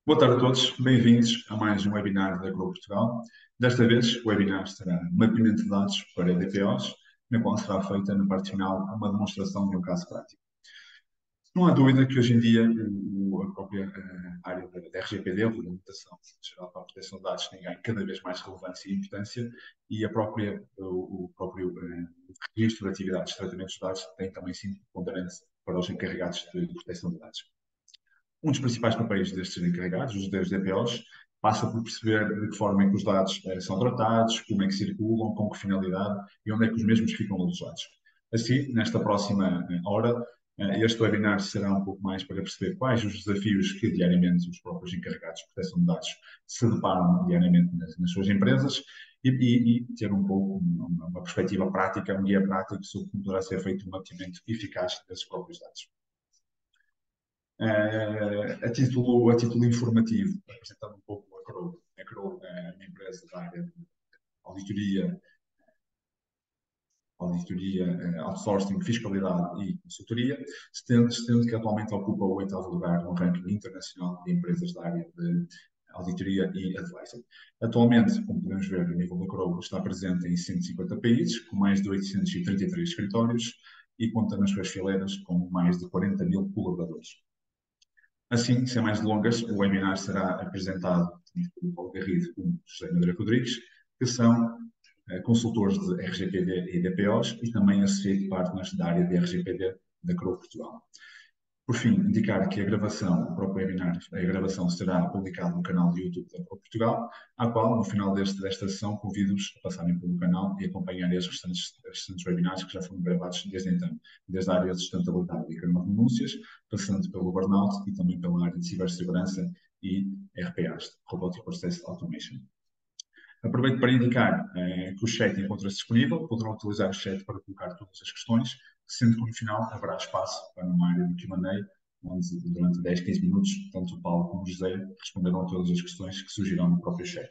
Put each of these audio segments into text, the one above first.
Boa tarde a todos, bem-vindos a mais um webinar da Grow Portugal. Desta vez, o webinar será mapeamento de dados para DPOs, na qual será feita, na parte final, uma demonstração de um caso prático. Não há dúvida que hoje em dia a própria área da RGPD, a Regulamentação Geral para a Proteção de Dados, tem ganho cada vez mais relevância e importância e o próprio registro de atividades de tratamento de dados tem também sido ponderante para os encarregados de proteção de dados. Um dos principais papéis destes encarregados, os dos DPOs, passa por perceber de que forma é que os dados são tratados, como é que circulam, com que finalidade e onde é que os mesmos ficam alojados. Assim, nesta próxima hora, este webinar será um pouco mais para perceber quais os desafios que diariamente os próprios encarregados de proteção de dados se deparam diariamente nas suas empresas e ter um pouco uma perspectiva prática, um guia prático sobre como poderá ser feito um mapeamento eficaz desses próprios dados. A título informativo, apresentando um pouco a Crow. A Crow é uma empresa da área de auditoria, outsourcing, fiscalidade e consultoria, sendo que atualmente ocupa o oitavo lugar no ranking internacional de empresas da área de auditoria e advisory. Atualmente, como podemos ver, o nível da Crow está presente em 150 países, com mais de 833 escritórios e conta nas suas fileiras com mais de 40 mil colaboradores. Assim, sem mais delongas, o webinar será apresentado pelo Paulo Garrido e pelo José André Rodrigues, que são consultores de RGPD e DPOs e também associate partners da área de RGPD da Crow Portugal. Por fim, indicar que o próprio webinar, a gravação será publicada no canal do YouTube da Crow Portugal, à qual, no final desta sessão, convido-vos a passarem pelo canal e acompanharem as restantes webinars que já foram gravados desde então, desde a área de sustentabilidade e crime de denúncias, passando pelo burnout e também pela área de cibersegurança e RPAs, Robotic Process Automation. Aproveito para indicar que o chat encontra-se disponível, poderão utilizar o chat para colocar todas as questões, sendo que no final haverá espaço para uma área de Q&A, onde durante 10, 15 minutos, tanto o Paulo como o José responderão a todas as questões que surgirão no próprio chat.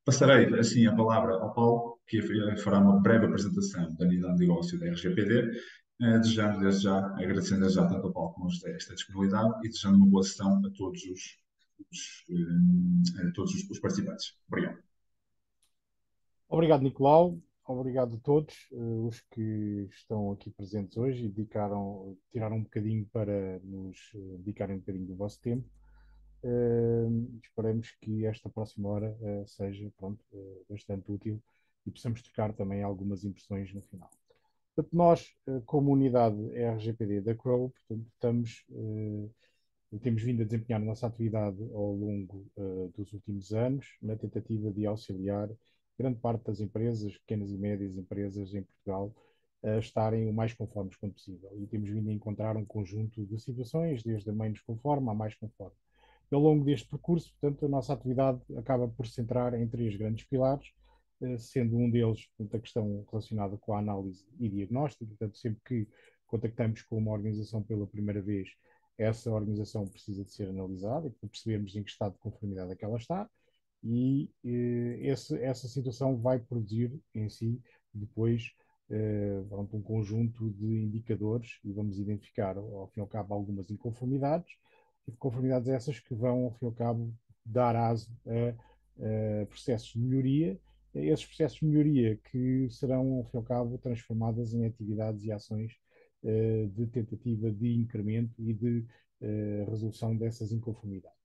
Passarei, assim, a palavra ao Paulo, que fará uma breve apresentação da unidade de negócio da RGPD, desejando desde já, agradecendo desde já tanto ao Paulo como ao José esta disponibilidade e desejando uma boa sessão a todos os participantes. Obrigado. Obrigado, Nicolau. Obrigado a todos os que estão aqui presentes hoje e tiraram um bocadinho para nos dedicarem um bocadinho do vosso tempo. Esperemos que esta próxima hora seja bastante útil e possamos trocar também algumas impressões no final. Portanto, nós, como unidade RGPD da Crow, portanto, temos vindo a desempenhar a nossa atividade ao longo dos últimos anos, na tentativa de auxiliar grande parte das empresas, pequenas e médias empresas em Portugal, a estarem o mais conformes quanto possível. E temos vindo a encontrar um conjunto de situações, desde a menos conforme à mais conforme. E ao longo deste percurso, portanto, a nossa atividade acaba por se centrar em três grandes pilares, sendo um deles, portanto, a questão relacionada com a análise e diagnóstico. Portanto, sempre que contactamos com uma organização pela primeira vez, essa organização precisa de ser analisada para percebermos em que estado de conformidade é que ela está e essa situação vai produzir em si depois um conjunto de indicadores e vamos identificar, ao fim e ao cabo, algumas inconformidades, e conformidades essas que vão, ao fim e ao cabo, dar aso a processos de melhoria, esses processos de melhoria que serão, ao fim e ao cabo, transformadas em atividades e ações de tentativa de incremento e de resolução dessas inconformidades.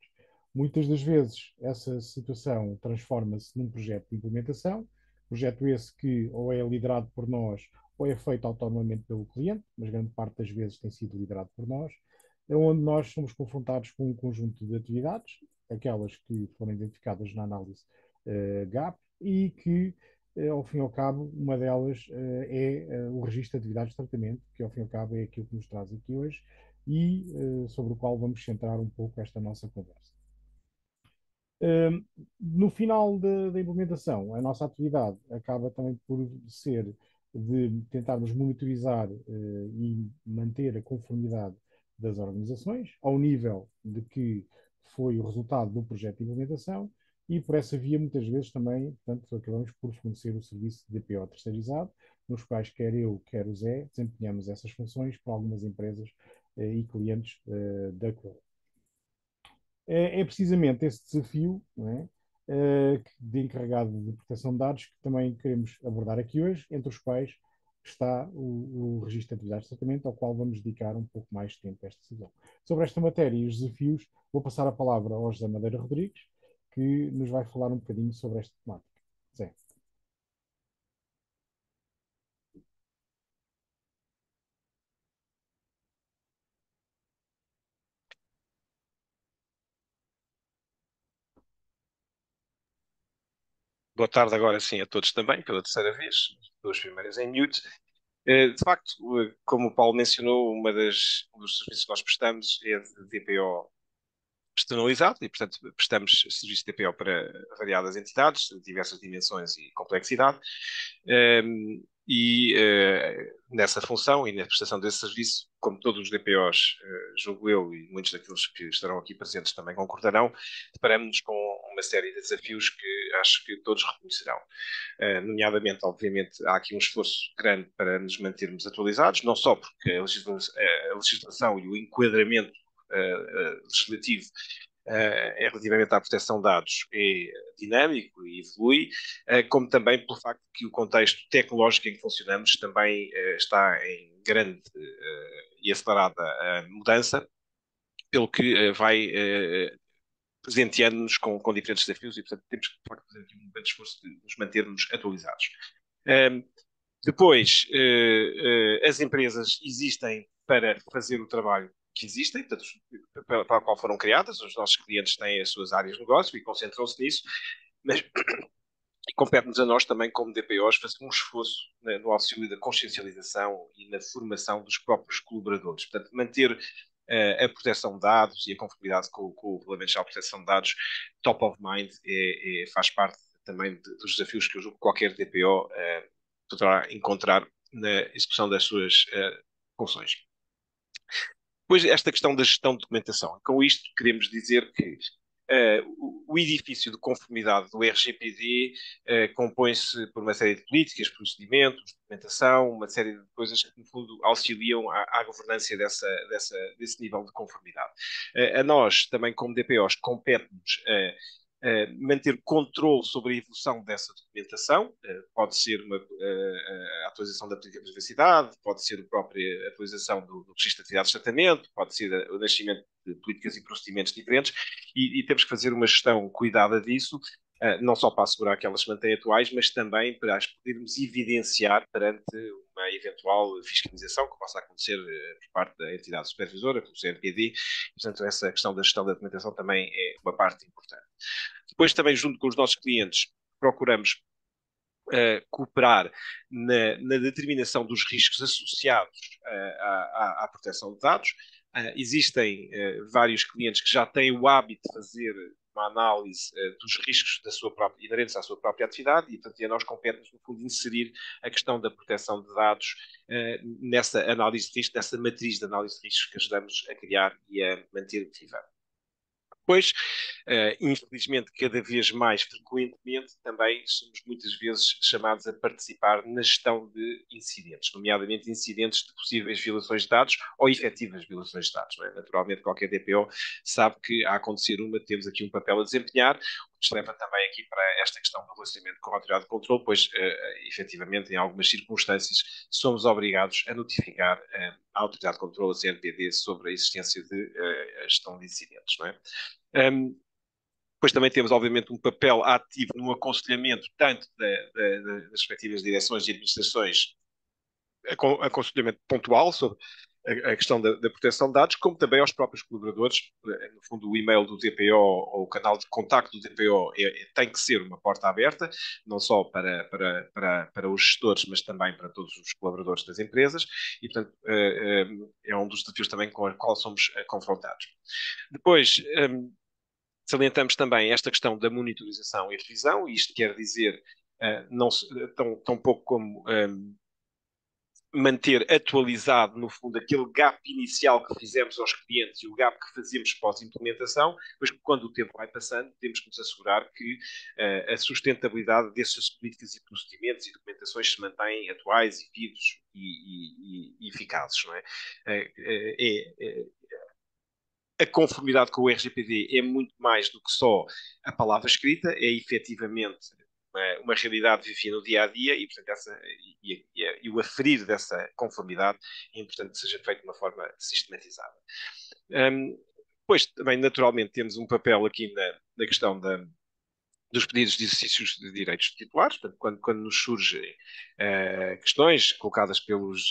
Muitas das vezes essa situação transforma-se num projeto de implementação, projeto esse que ou é liderado por nós ou é feito autonomamente pelo cliente, mas grande parte das vezes tem sido liderado por nós, é onde nós somos confrontados com um conjunto de atividades, aquelas que foram identificadas na análise GAP e que, ao fim e ao cabo, uma delas é o registro de atividades de tratamento, que ao fim e ao cabo é aquilo que nos traz aqui hoje e sobre o qual vamos centrar um pouco esta nossa conversa. No final da implementação, a nossa atividade acaba também por ser de tentarmos monitorizar e manter a conformidade das organizações ao nível de que foi o resultado do projeto de implementação e por essa via muitas vezes também, portanto, acabamos por fornecer o serviço de DPO terceirizado, nos quais quer eu, quer o Zé, desempenhamos essas funções para algumas empresas e clientes da Cloud. é precisamente esse desafio, não é? De encarregado de proteção de dados que também queremos abordar aqui hoje, entre os quais está o registro de atividades de tratamento, ao qual vamos dedicar um pouco mais de tempo a esta decisão. Sobre esta matéria e os desafios, vou passar a palavra ao José Madeira Rodrigues, que nos vai falar um bocadinho sobre esta temática. Zé. Boa tarde agora sim a todos também, pela terceira vez, as duas primeiras em mute. De facto, como o Paulo mencionou, um dos serviços que nós prestamos é de DPO externalizado e, portanto, prestamos serviço de DPO para variadas entidades, de diversas dimensões e complexidade. Nessa função e na prestação desse serviço, como todos os DPOs, julgo eu, e muitos daqueles que estarão aqui presentes também concordarão, deparamos-nos com uma série de desafios que acho que todos reconhecerão. Nomeadamente, obviamente, há aqui um esforço grande para nos mantermos atualizados, não só porque a legislação e o enquadramento legislativo relativamente à proteção de dados é dinâmico e evolui, como também pelo facto que o contexto tecnológico em que funcionamos também está em grande e acelerada mudança, pelo que vai presenteando-nos com diferentes desafios e, portanto, temos que de facto, fazer aqui um grande esforço de nos mantermos atualizados. Depois, as empresas existem para fazer o trabalho que existem, portanto, para a qual foram criadas. Os nossos clientes têm as suas áreas de negócio e concentram-se nisso, mas compete-nos a nós também, como DPOs, fazer um esforço no auxílio da consciencialização e na formação dos próprios colaboradores. Portanto, manter a proteção de dados e a conformidade com o Regulamento Geral de Proteção de Dados top of mind faz parte também dos desafios que eu julgo que qualquer DPO poderá encontrar na execução das suas funções. Depois, esta questão da gestão de documentação. Com isto, queremos dizer que o edifício de conformidade do RGPD compõe-se por uma série de políticas, procedimentos, documentação, uma série de coisas que, no fundo, auxiliam à governança desse nível de conformidade. A nós, também como DPOs, compete-nos manter controle sobre a evolução dessa documentação. Pode ser a atualização da política de privacidade, pode ser a própria atualização do registro de atividades de tratamento, pode ser o nascimento de políticas e procedimentos diferentes, e temos que fazer uma gestão cuidada disso, não só para assegurar que elas se mantêm atuais, mas também para as podermos evidenciar perante uma eventual fiscalização que possa acontecer por parte da entidade supervisora, como o CNPD. Portanto, essa questão da gestão da documentação também é uma parte importante. Depois, também, junto com os nossos clientes, procuramos cooperar na determinação dos riscos associados à proteção de dados. Existem vários clientes que já têm o hábito de fazer uma análise dos riscos inerentes à sua própria atividade e, portanto, a nós compete-nos, no fundo, inserir a questão da proteção de dados nessa análise de risco, nessa matriz de análise de riscos que ajudamos a criar e a manter viva. Depois, infelizmente, cada vez mais frequentemente, também somos muitas vezes chamados a participar na gestão de incidentes, nomeadamente incidentes de possíveis violações de dados ou efetivas violações de dados. Não é? Naturalmente, qualquer DPO sabe que, a acontecer uma, temos aqui um papel a desempenhar, o que nos leva também aqui para esta questão do relacionamento com a autoridade de controle, pois, efetivamente, em algumas circunstâncias, somos obrigados a notificar a autoridade de controle, a CNPD, sobre a existência de gestão de incidentes. Não é? Depois também temos, obviamente, um papel ativo no aconselhamento tanto das respectivas direções e administrações, aconselhamento pontual sobre a questão da proteção de dados, como também aos próprios colaboradores. No fundo, o e-mail do DPO ou o canal de contacto do DPO tem que ser uma porta aberta, não só para os gestores, mas também para todos os colaboradores das empresas, e, portanto, é um dos desafios também com o qual somos confrontados. Depois, salientamos também esta questão da monitorização e revisão, e isto quer dizer não tão pouco como manter atualizado, no fundo, aquele gap inicial que fizemos aos clientes e o gap que fazíamos pós-implementação, mas que quando o tempo vai passando, temos que nos assegurar que a sustentabilidade dessas políticas e procedimentos e documentações se mantêm atuais e vivos e eficazes. Não é? a conformidade com o RGPD é muito mais do que só a palavra escrita, é efetivamente uma realidade vivida no dia a dia e, portanto, e o aferir dessa conformidade é importante que seja feito de uma forma sistematizada. Depois, também, naturalmente, temos um papel aqui na questão dos pedidos de exercícios de direitos de titulares, portanto, quando nos surgem questões colocadas pelos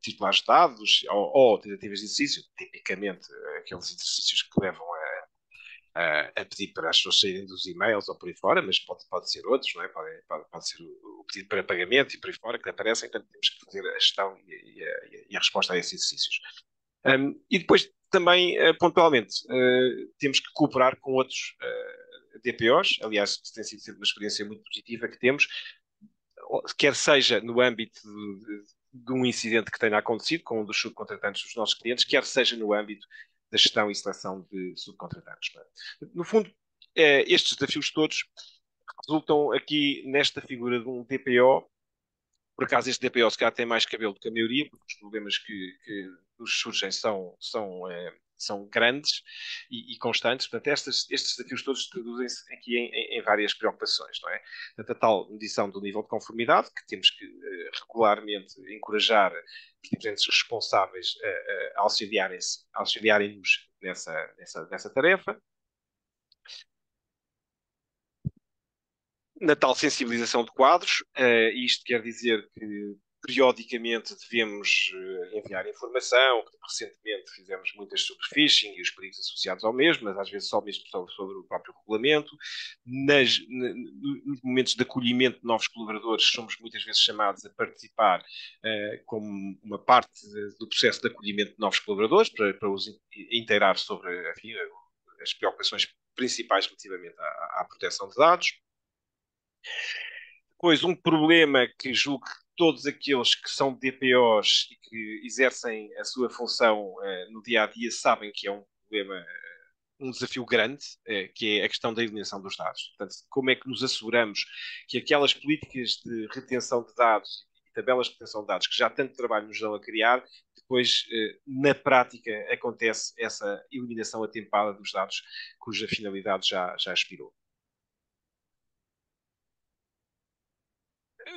titulares de dados ou tentativas de exercício, tipicamente aqueles exercícios que levam a pedir para as pessoas saírem dos e-mails ou por aí fora, mas pode ser outros, não é? Pode ser o pedido para pagamento e por aí fora que aparecem, portanto temos que fazer a gestão e a resposta a esses exercícios. E depois também, pontualmente, temos que cooperar com outros DPOs, aliás, tem sido sempre uma experiência muito positiva que temos, quer seja no âmbito de um incidente que tenha acontecido com um dos subcontratantes dos nossos clientes, quer seja no âmbito da gestão e seleção de subcontratantes. No fundo, estes desafios todos resultam aqui nesta figura de um DPO. Por acaso, este DPO se calhar tem mais cabelo do que a maioria, porque os problemas que nos surgem são grandes e constantes. Portanto, estes desafios todos traduzem-se aqui em várias preocupações, não é? Portanto, a tal medição do nível de conformidade, que temos que regularmente encorajar os diferentes responsáveis a auxiliarem-nos nessa tarefa. Na tal sensibilização de quadros, isto quer dizer que periodicamente devemos enviar informação, recentemente fizemos muitas sobre phishing e os perigos associados ao mesmo, mas às vezes só mesmo sobre o próprio regulamento. Nos momentos de acolhimento de novos colaboradores, somos muitas vezes chamados a participar como uma parte do processo de acolhimento de novos colaboradores, para os inteirar sobre, enfim, as preocupações principais relativamente à proteção de dados. Depois, um problema que julgo que todos aqueles que são DPOs e que exercem a sua função no dia a dia sabem que é um problema, um desafio grande, que é a questão da eliminação dos dados. Portanto, como é que nos asseguramos que aquelas políticas de retenção de dados e tabelas de retenção de dados que já tanto trabalho nos dão a criar, depois, na prática, acontece essa eliminação atempada dos dados cuja finalidade já expirou.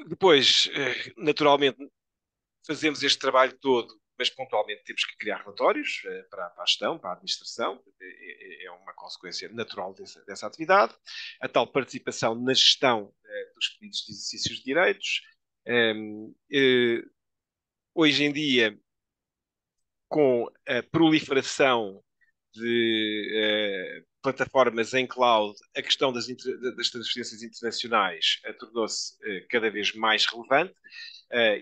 Depois, naturalmente, fazemos este trabalho todo, mas pontualmente temos que criar relatórios para a gestão, para a administração, é uma consequência natural dessa atividade. A tal participação na gestão dos pedidos de exercícios de direitos. Hoje em dia, com a proliferação de plataformas em cloud, a questão das transferências internacionais tornou-se cada vez mais relevante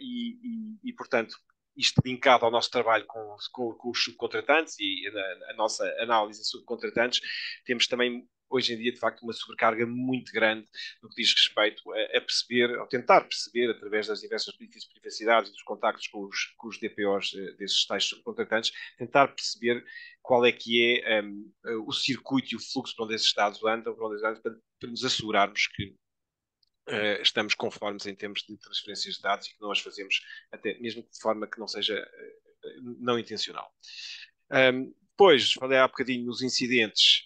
e, portanto, isto linkado ao nosso trabalho com os subcontratantes e a nossa análise de subcontratantes, temos também hoje em dia, de facto, uma sobrecarga muito grande no que diz respeito a perceber, ao tentar perceber, através das diversas políticas de privacidade e dos contactos com os DPOs desses tais subcontratantes, tentar perceber qual é que é o circuito e o fluxo para onde esses dados andam, para nos assegurarmos que estamos conformes em termos de transferências de dados e que não as fazemos até mesmo de forma que não seja não intencional. Depois, falei há bocadinho nos incidentes.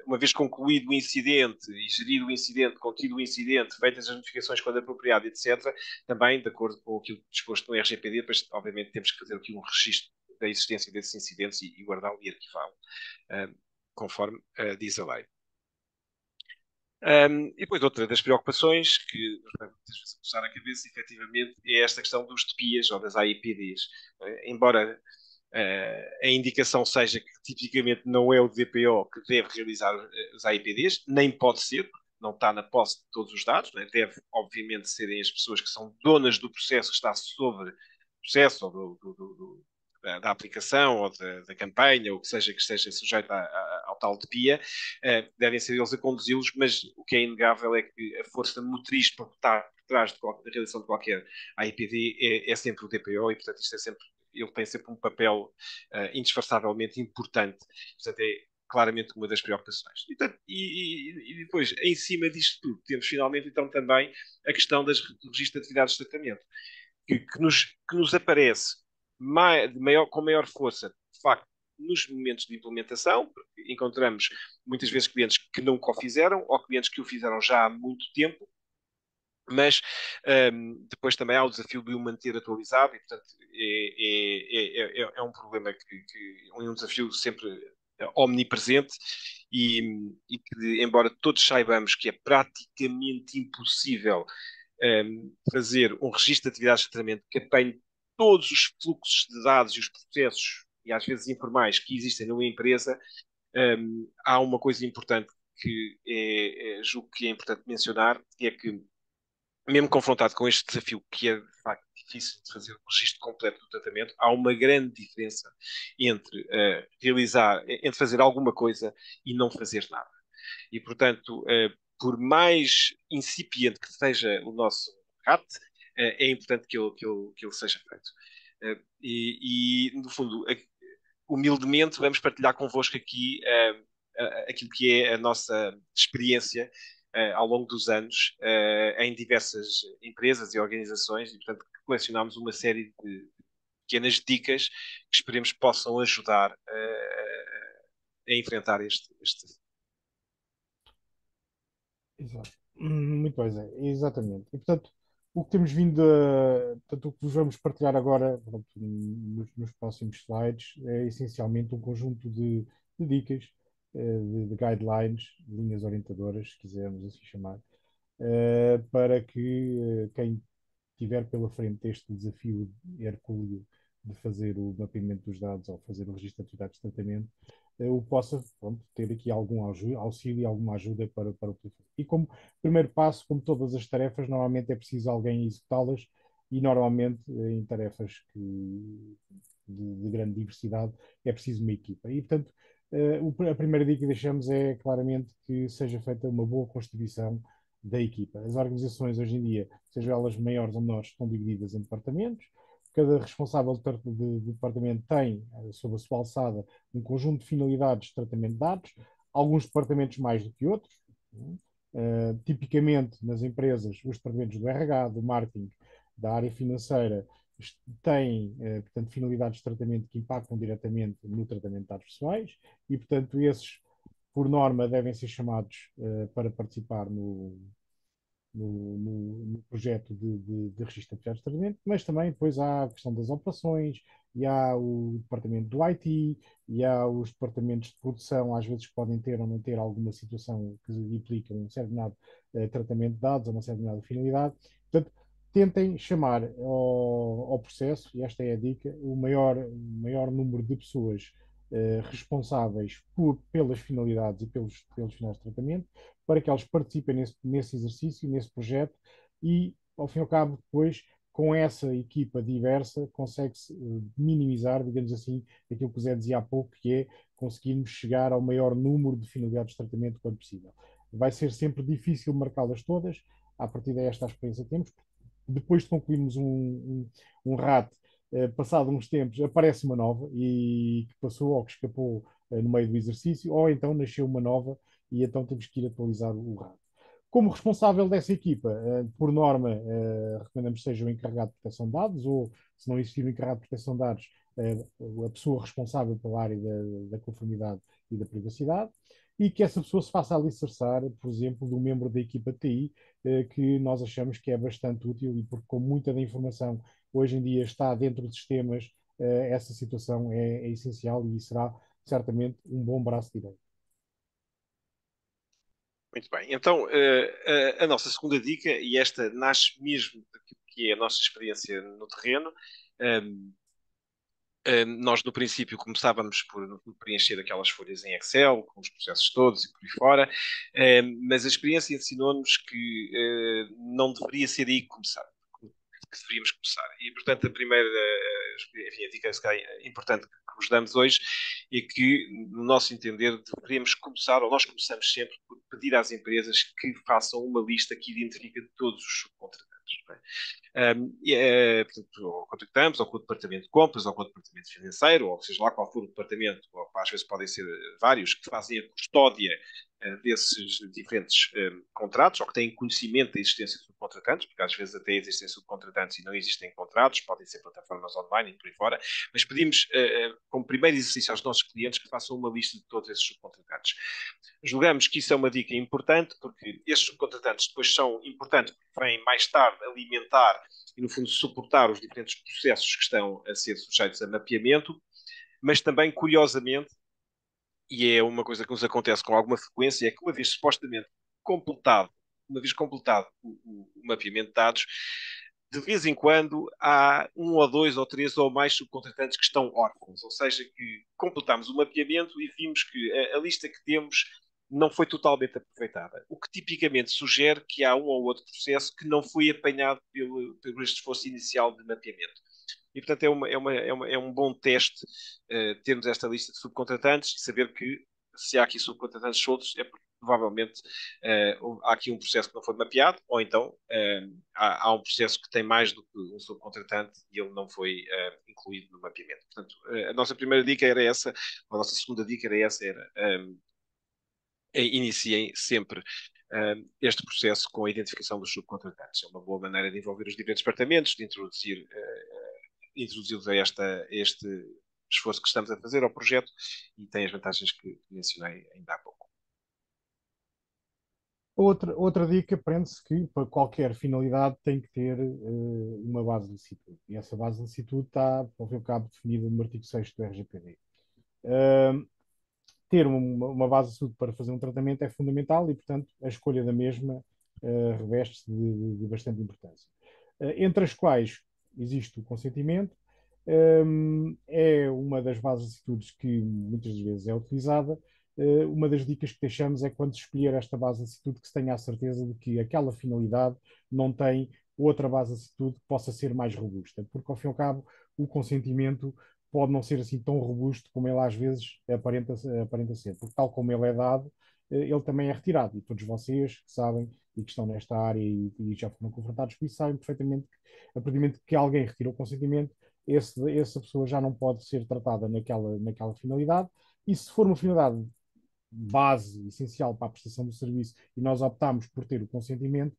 Uma vez concluído o incidente e gerido o incidente, contido o incidente, feitas as notificações quando apropriado, etc., também, de acordo com aquilo disposto no RGPD, depois, obviamente, temos que fazer aqui um registro da existência desses incidentes e guardá-lo e arquivá-lo, conforme diz a lei. E depois outra das preocupações que nos vai muitas vezes começar a cabeça, efetivamente, é esta questão dos TPIAs ou das AIPDs. Embora a indicação seja que tipicamente não é o DPO que deve realizar os AIPDs, nem pode ser, porque não está na posse de todos os dados, né? Deve, obviamente, serem as pessoas que são donas do processo que está sobre o processo ou da aplicação ou da campanha, ou que esteja sujeito ao tal de PIA, devem ser eles a conduzi-los, mas o que é inegável é que a força motriz por trás da realização de qualquer AIPD é sempre o DPO e, portanto, ele tem sempre um papel indisfarçavelmente importante. Portanto, é claramente uma das preocupações. E depois, em cima disto tudo, temos finalmente então também a questão do registro de atividades de tratamento, que nos aparece com maior força, de facto, nos momentos de implementação, porque encontramos muitas vezes clientes que nunca o fizeram ou clientes que o fizeram já há muito tempo, mas depois também há o desafio de o manter atualizado e, portanto, é um problema é um desafio sempre omnipresente e que, embora todos saibamos que é praticamente impossível fazer um registro de atividades de tratamento que apanhe todos os fluxos de dados e os processos, e às vezes informais, que existem numa empresa, há uma coisa importante que julgo que é importante mencionar, é que mesmo confrontado com este desafio, que é de facto difícil de fazer o registro completo do tratamento, há uma grande diferença entre entre fazer alguma coisa e não fazer nada. E, portanto, por mais incipiente que seja o nosso RAT, é importante que ele seja feito. No fundo, humildemente, vamos partilhar convosco aqui aquilo que é a nossa experiência ao longo dos anos em diversas empresas e organizações e, portanto, colecionámos uma série de pequenas dicas que esperemos possam ajudar a enfrentar este. Exato. Muito bem, Zé. Exatamente. E, portanto, o que temos vindo a. Portanto, o que vos vamos partilhar agora, pronto, nos próximos slides, é essencialmente um conjunto de dicas, de guidelines, linhas orientadoras, se quisermos assim chamar, para que quem tiver pela frente este desafio hercúleo de fazer o mapeamento dos dados ou fazer o registro de atividades de tratamento, o possa, pronto, ter aqui algum auxílio e alguma ajuda para o poder fazer. E como primeiro passo, como todas as tarefas, normalmente é preciso alguém executá-las e normalmente em tarefas de grande diversidade é preciso uma equipa. E, portanto, a primeira dica que deixamos é claramente que seja feita uma boa constituição da equipa. As organizações hoje em dia, sejam elas maiores ou menores, estão divididas em departamentos. Cada responsável de departamento tem, sob a sua alçada, um conjunto de finalidades de tratamento de dados, alguns departamentos mais do que outros. Tipicamente, nas empresas, os departamentos do RH, do marketing, da área financeira, têm, portanto, finalidades de tratamento que impactam diretamente no tratamento de dados pessoais e, portanto, esses, por norma, devem ser chamados para participar no projeto de registro de atividades de tratamento, mas também depois há a questão das operações, e há o departamento do IT, e há os departamentos de produção, às vezes podem ter ou não ter alguma situação que implica um determinado tratamento de dados, ou uma determinada finalidade. Portanto, tentem chamar ao processo, e esta é a dica, o maior número de pessoas responsáveis pelas finalidades e pelos finais de tratamento, para que elas participem nesse exercício, nesse projeto, e, ao fim e ao cabo, depois, com essa equipa diversa, consegue-se minimizar, digamos assim, aquilo que o Zé dizia há pouco, que é conseguirmos chegar ao maior número de finalidades de tratamento quanto possível. Vai ser sempre difícil marcá-las todas, a partir desta experiência que temos. Depois de concluirmos um RAT, passado uns tempos, aparece uma nova e que passou ou que escapou no meio do exercício, ou então nasceu uma nova e então temos que ir atualizar o RAD. Como responsável dessa equipa, por norma, recomendamos que seja o encarregado de proteção de dados, ou se não existir o encarregado de proteção de dados, a pessoa responsável pela área da conformidade e da privacidade, e que essa pessoa se faça alicerçar, por exemplo, de um membro da equipa de TI, que nós achamos que é bastante útil e porque com muita da informação hoje em dia está dentro de sistemas, essa situação é essencial e será certamente um bom braço direito. Muito bem. Então, a nossa segunda dica, e esta nasce mesmo daquilo que é a nossa experiência no terreno, nós no princípio começávamos por preencher aquelas folhas em Excel, com os processos todos e por aí fora, mas a experiência ensinou-nos que não deveria ser aí que começar. Que deveríamos começar. E, portanto, a primeira enfim, a dica importante que vos damos hoje é que, no nosso entender, deveríamos começar, ou nós começamos sempre, por pedir às empresas que façam uma lista que identifica todos os subcontratantes. Portanto, ou contactamos, ou com o departamento de compras, ou com o departamento financeiro, ou seja lá qual for o departamento, ou às vezes podem ser vários, que fazem a custódia desses diferentes contratos, ou que têm conhecimento da existência de subcontratantes, porque às vezes até existem subcontratantes e não existem contratos, podem ser plataformas online e por aí fora, mas pedimos como primeiro exercício aos nossos clientes que façam uma lista de todos esses subcontratantes. Julgamos que isso é uma dica importante, porque estes subcontratantes depois são importantes, porque vêm mais tarde alimentar e, no fundo, suportar os diferentes processos que estão a ser sujeitos a mapeamento, mas também, curiosamente, e é uma coisa que nos acontece com alguma frequência, é que uma vez supostamente completado, o mapeamento de dados, de vez em quando há um ou dois ou três ou mais subcontratantes que estão órfãos, ou seja, que completamos o mapeamento e vimos que a lista que temos não foi totalmente aproveitada, o que tipicamente sugere que há um ou outro processo que não foi apanhado pelo este esforço inicial de mapeamento. E, portanto, é um bom teste termos esta lista de subcontratantes e saber que se há aqui subcontratantes soltos é porque provavelmente há aqui um processo que não foi mapeado, ou então há um processo que tem mais do que um subcontratante e ele não foi incluído no mapeamento. Portanto, a nossa primeira dica era essa, a nossa segunda dica era essa, iniciem sempre este processo com a identificação dos subcontratantes. É uma boa maneira de envolver os diferentes departamentos, de introduzi-los a este esforço que estamos a fazer ao projeto e tem as vantagens que mencionei ainda há pouco. Outra dica prende-se que para qualquer finalidade tem que ter uma base de licitude. E essa base de licitude está, ao fim e ao cabo, definida no artigo 6º do RGPD. Ter uma base de licitude para fazer um tratamento é fundamental e, portanto, a escolha da mesma reveste-se de bastante importância. Entre as quais existe o consentimento, é uma das bases de licitudes que muitas vezes é utilizada. Uma das dicas que deixamos é quando se escolher esta base de licitude que se tenha a certeza de que aquela finalidade não tem outra base de licitude que possa ser mais robusta, porque ao fim e ao cabo o consentimento pode não ser assim tão robusto como ele às vezes aparenta ser, porque tal como ele é dado, ele também é retirado, e todos vocês que sabem e que estão nesta área e já foram confrontados com isso, sabem perfeitamente que a partir do momento que alguém retira o consentimento, essa pessoa já não pode ser tratada naquela finalidade, e se for uma finalidade base, essencial para a prestação do serviço, e nós optamos por ter o consentimento,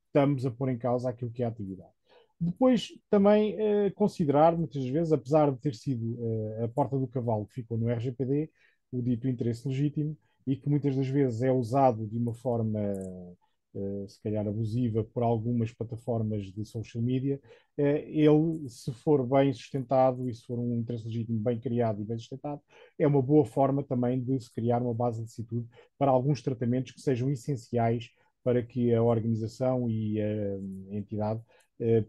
estamos a pôr em causa aquilo que é a atividade. Depois, também considerar, muitas vezes, apesar de ter sido a porta do cavalo que ficou no RGPD, o dito interesse legítimo, e que muitas das vezes é usado de uma forma se calhar abusiva por algumas plataformas de social media, ele, se for bem sustentado e se for um interesse legítimo bem criado e bem sustentado, é uma boa forma também de se criar uma base de licitude para alguns tratamentos que sejam essenciais para que a organização e a entidade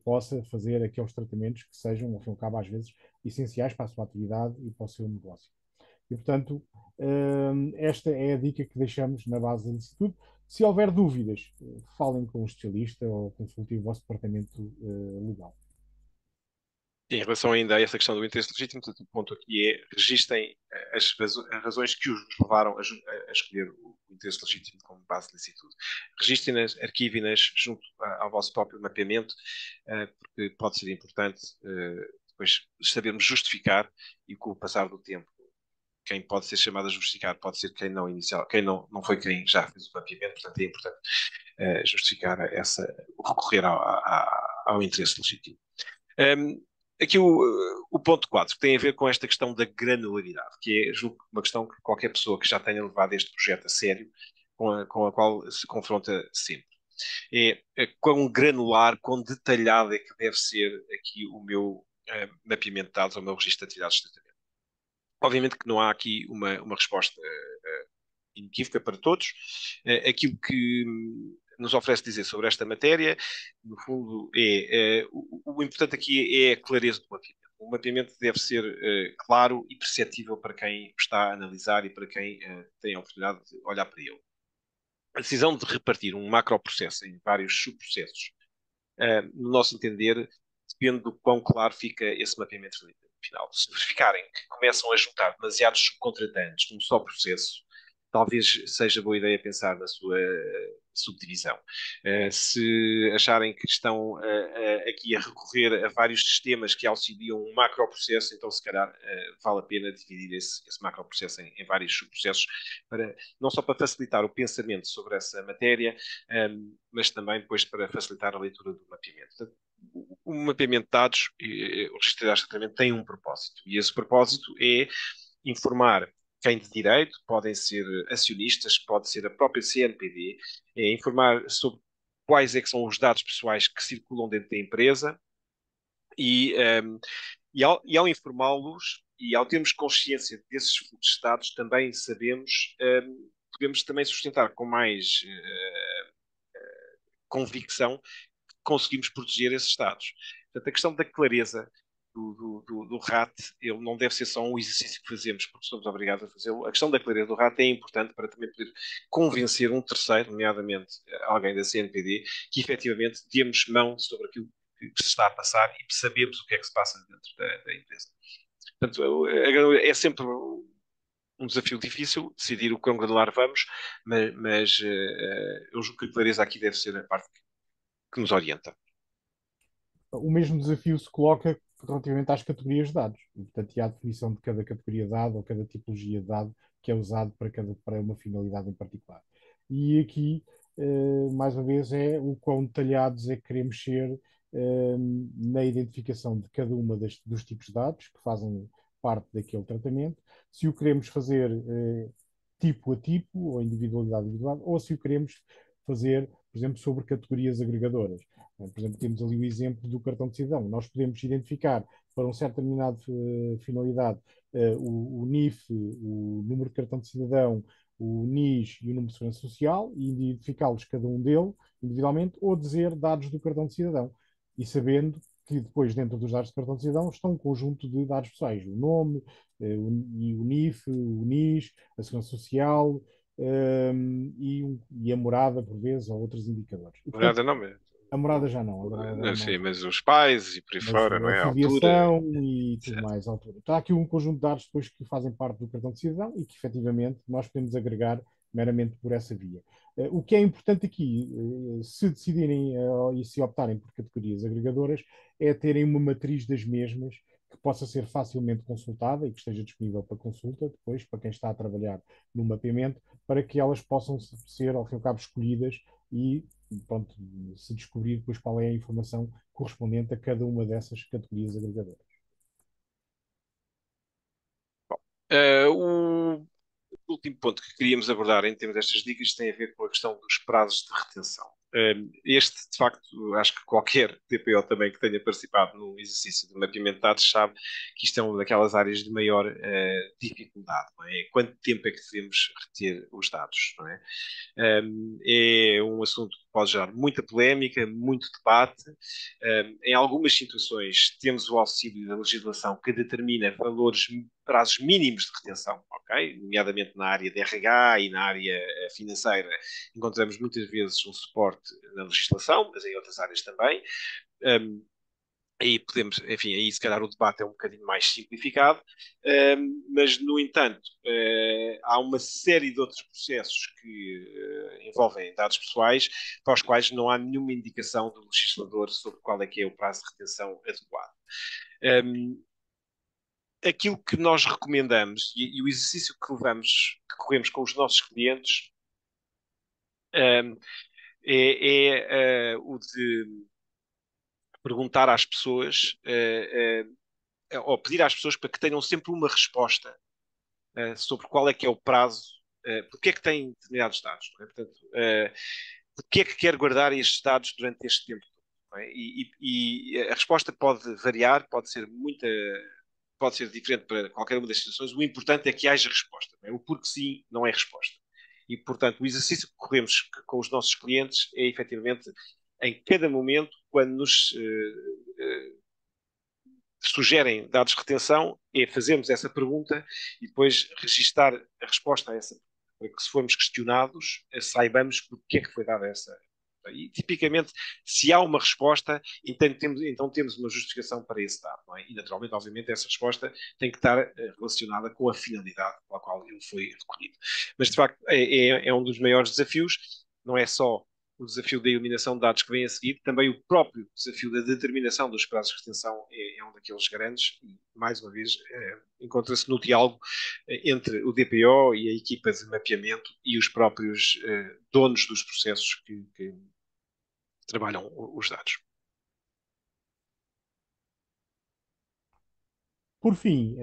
possa fazer aqueles tratamentos que sejam, ao fim e ao cabo, às vezes, essenciais para a sua atividade e para o seu negócio. E, portanto, esta é a dica que deixamos na base do Instituto. Se houver dúvidas, falem com um especialista ou consultem o vosso departamento legal. Em relação ainda a essa questão do interesse legítimo, o ponto aqui é registem as razões que os levaram a escolher o interesse legítimo como base de licitude. Registrem-nas, arquivem-nas junto ao vosso próprio mapeamento, porque pode ser importante depois sabermos justificar e com o passar do tempo quem pode ser chamado a justificar pode ser quem não foi quem já fez o mapeamento, portanto é importante justificar recorrer ao interesse legítimo. Aqui o ponto 4, que tem a ver com esta questão da granularidade, que é, julgo, uma questão que qualquer pessoa que já tenha levado este projeto a sério, com a qual se confronta sempre. É quão granular, quão detalhado é que deve ser aqui o meu mapeamento de dados, ou o meu registro de atividades de tratamento. Obviamente que não há aqui uma resposta inequívoca para todos. Aquilo que nos oferece dizer sobre esta matéria, no fundo, o importante aqui é a clareza do mapeamento. O mapeamento deve ser claro e perceptível para quem está a analisar e para quem tem a oportunidade de olhar para ele. A decisão de repartir um macroprocesso em vários subprocessos, no nosso entender, depende do quão claro fica esse mapeamento final. Se verificarem que começam a juntar demasiados subcontratantes num só processo, talvez seja boa ideia pensar na sua subdivisão. Se acharem que estão aqui a recorrer a vários sistemas que auxiliam um macroprocesso, então se calhar vale a pena dividir esse macroprocesso em vários subprocessos, não só para facilitar o pensamento sobre essa matéria, mas também depois para facilitar a leitura do mapeamento. Portanto, o mapeamento de dados, o registro de dados também tem um propósito, e esse propósito é informar quem de direito, podem ser acionistas, pode ser a própria CNPD, é informar sobre quais é que são os dados pessoais que circulam dentro da empresa e ao informá-los e ao termos consciência desses fluxos de dados, também sabemos, podemos também sustentar com mais convicção que conseguimos proteger esses dados. Portanto, a questão da clareza do RAT, ele não deve ser só um exercício que fazemos porque somos obrigados a fazê-lo. A questão da clareza do RAT é importante para também poder convencer um terceiro, nomeadamente alguém da CNPD, que efetivamente demos mão sobre aquilo que se está a passar e sabemos o que é que se passa dentro da empresa. Portanto, é sempre um desafio difícil decidir o quão granular vamos, mas eu julgo que a clareza aqui deve ser a parte que nos orienta. O mesmo desafio se coloca relativamente às categorias de dados. E, portanto, e à definição de cada categoria de dado ou cada tipologia de dado que é usado para uma finalidade em particular. E aqui, mais uma vez, é o quão detalhados é que queremos ser na identificação de cada uma dos tipos de dados que fazem parte daquele tratamento, se o queremos fazer tipo a tipo, ou individualidade a individualidade, ou se o queremos fazer, por exemplo, sobre categorias agregadoras. Por exemplo, temos ali o exemplo do cartão de cidadão. Nós podemos identificar para uma certa determinada finalidade o NIF, o número de cartão de cidadão, o NIS e o número de segurança social e identificá-los cada um deles individualmente ou dizer dados do cartão de cidadão. E sabendo que depois dentro dos dados do cartão de cidadão estão um conjunto de dados pessoais, o nome, o NIF, o NIS, a segurança social, e a morada, por vezes, ou outros indicadores. E, portanto, Morada não, mas... a morada já não, a morada já Sim, não. mas os pais e por aí Mas fora, não a é? A altura. filiação e tudo Certo. mais, a altura. Está aqui um conjunto de dados depois que fazem parte do cartão de cidadão e que efetivamente nós podemos agregar meramente por essa via. O que é importante aqui, se decidirem e se optarem por categorias agregadoras, é terem uma matriz das mesmas que possa ser facilmente consultada e que esteja disponível para consulta depois, para quem está a trabalhar no mapeamento, para que elas possam ser, ao fim e ao cabo, escolhidas e pronto, se descobrir depois qual é a informação correspondente a cada uma dessas categorias agregadoras. O último ponto que queríamos abordar em termos destas dicas tem a ver com a questão dos prazos de retenção. Este, de facto, acho que qualquer TPO também que tenha participado no exercício de mapeamento de dados sabe que isto é uma daquelas áreas de maior dificuldade. Não é? Quanto tempo é que devemos reter os dados? Não é? É um assunto que pode gerar muita polémica, muito debate. Em algumas situações temos o auxílio da legislação que determina prazos mínimos de retenção, ok? Nomeadamente na área de RH e na área financeira, encontramos muitas vezes um suporte na legislação, mas em outras áreas também. Aí podemos, enfim, aí se calhar o debate é um bocadinho mais simplificado, mas no entanto há uma série de outros processos que envolvem dados pessoais para os quais não há nenhuma indicação do legislador sobre qual é que é o prazo de retenção adequado. Aquilo que nós recomendamos e o exercício que corremos com os nossos clientes é o de perguntar às pessoas ou pedir às pessoas para que tenham sempre uma resposta sobre qual é que é o prazo, porque é que têm determinados dados, não é? Portanto, porque é que quer guardar estes dados durante este tempo todo, não é? E a resposta pode variar, pode ser diferente para qualquer uma das situações. O importante é que haja resposta, não é? O porque sim não é resposta. E, portanto, o exercício que corremos com os nossos clientes é, efetivamente, em cada momento, quando nos sugerem dados de retenção, é fazermos essa pergunta e depois registar a resposta a essa pergunta, para que, se formos questionados, saibamos porque é que foi dada essa. E, tipicamente, se há uma resposta, então temos uma justificação para esse dado. Não é? E, naturalmente, obviamente, essa resposta tem que estar relacionada com a finalidade pela qual ele foi recolhido. Mas, de facto, é um dos maiores desafios. não é só o desafio da eliminação de dados que vem a seguir, também o próprio desafio da determinação dos prazos de retenção é um daqueles grandes e, mais uma vez, encontra-se no diálogo entre o DPO e a equipa de mapeamento e os próprios donos dos processos que trabalham os dados. Por fim,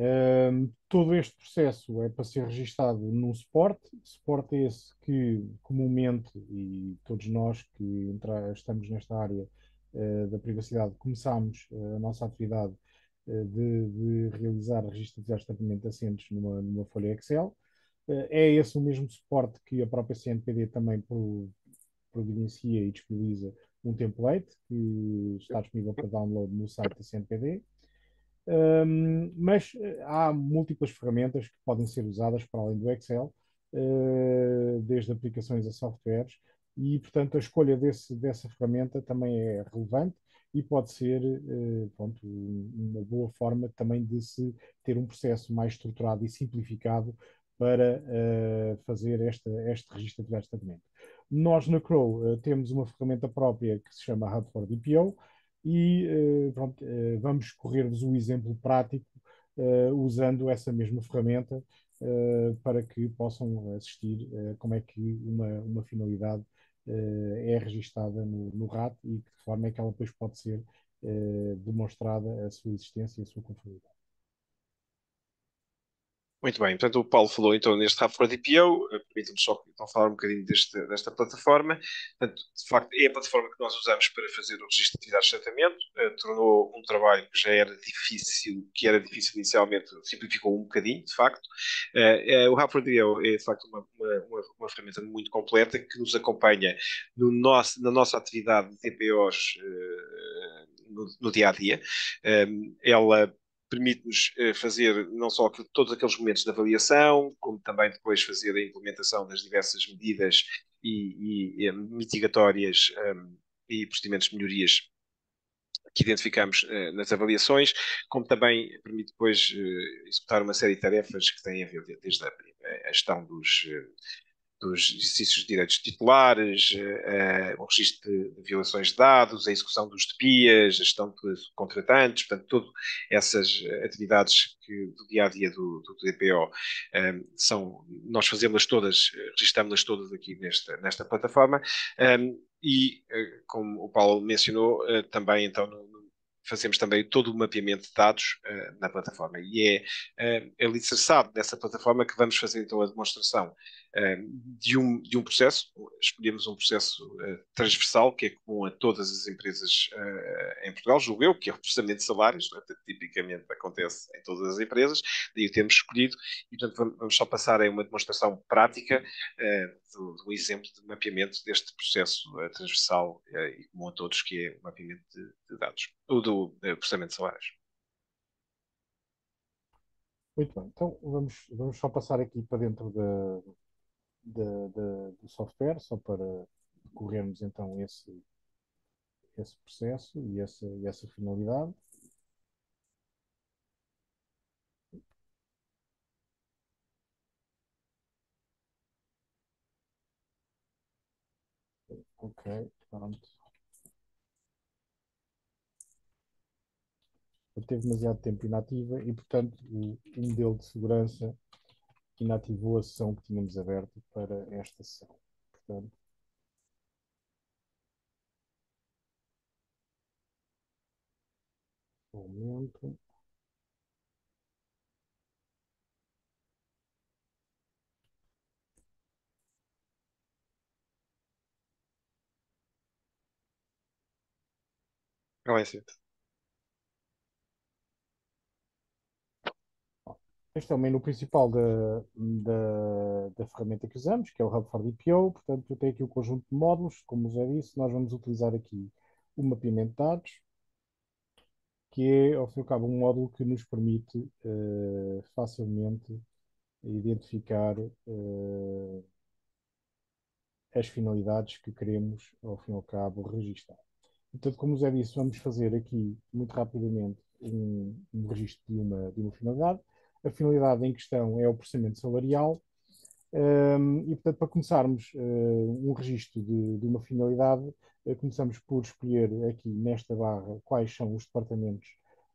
todo este processo é para ser registado num suporte. Suporte esse que comumente, e todos nós que estamos nesta área da privacidade, começamos a nossa atividade de realizar registros de estatamento assentes numa folha Excel. É esse o mesmo suporte que a própria CNPD também providencia e disponibiliza um template que está disponível para download no site da CNPD. Mas há múltiplas ferramentas que podem ser usadas para além do Excel, desde aplicações a softwares, e, portanto, a escolha dessa ferramenta também é relevante e pode ser, pronto, uma boa forma também de se ter um processo mais estruturado e simplificado para fazer este registro de atividades de tratamento. Nós, na Crow, temos uma ferramenta própria que se chama Hub for DPO, e pronto, vamos correr-vos um exemplo prático usando essa mesma ferramenta para que possam assistir como é que uma finalidade é registada no RAT e de que forma é que ela depois pode ser demonstrada a sua existência e a sua conformidade. Muito bem, portanto o Paulo falou então neste Hub for DPO, permita-me só então, falar um bocadinho desta plataforma. Portanto, de facto, é a plataforma que nós usamos para fazer o registro de atividades de tratamento, tornou um trabalho que já era difícil, que era difícil inicialmente, simplificou um bocadinho, de facto. O Hub for DPO é de facto uma ferramenta muito completa que nos acompanha na nossa atividade de DPOs no dia a dia. Ela permite-nos fazer não só todos aqueles momentos de avaliação, como também depois fazer a implementação das diversas medidas e mitigatórias e procedimentos de melhorias que identificamos nas avaliações, como também permite depois executar uma série de tarefas que têm a ver desde a gestão dos exercícios de direitos titulares, o registro de violações de dados, a execução dos DPIAs, a gestão de contratantes, portanto, todas essas atividades do dia a dia do DPO nós fazemos-las todas, registramos-las todas aqui nesta plataforma. E, como o Paulo mencionou, também então fazemos também todo o mapeamento de dados na plataforma. E é alicerçado nessa plataforma que vamos fazer então a demonstração de um processo. Escolhemos um processo transversal, que é comum a todas as empresas em Portugal, julgo eu, que é o processamento de salários, né? Tipicamente acontece em todas as empresas, daí o temos escolhido, e portanto vamos só passar a uma demonstração prática do exemplo de mapeamento deste processo transversal e comum a todos, que é o mapeamento de dados, ou do processamento de salários. Muito bem, então vamos só passar aqui para dentro do software, só para corrermos então esse processo e essa finalidade. Ok, pronto. Eu teve demasiado tempo inativa e, portanto, o modelo de segurança inativou a sessão que tínhamos aberta para esta sessão. Portanto, um momento. Não é certo. Este é o menu principal da ferramenta que usamos, que é o Hub for DPO. Portanto, eu tenho aqui o conjunto de módulos. Como já disse, nós vamos utilizar aqui o mapeamento de dados, que é, ao fim e ao cabo, um módulo que nos permite facilmente identificar as finalidades que queremos, ao fim e ao cabo, registar. Portanto, como já disse, vamos fazer aqui, muito rapidamente, um registro de uma finalidade. A finalidade em questão é o processamento salarial E, portanto, para começarmos um registro de uma finalidade, começamos por escolher aqui nesta barra quais são os departamentos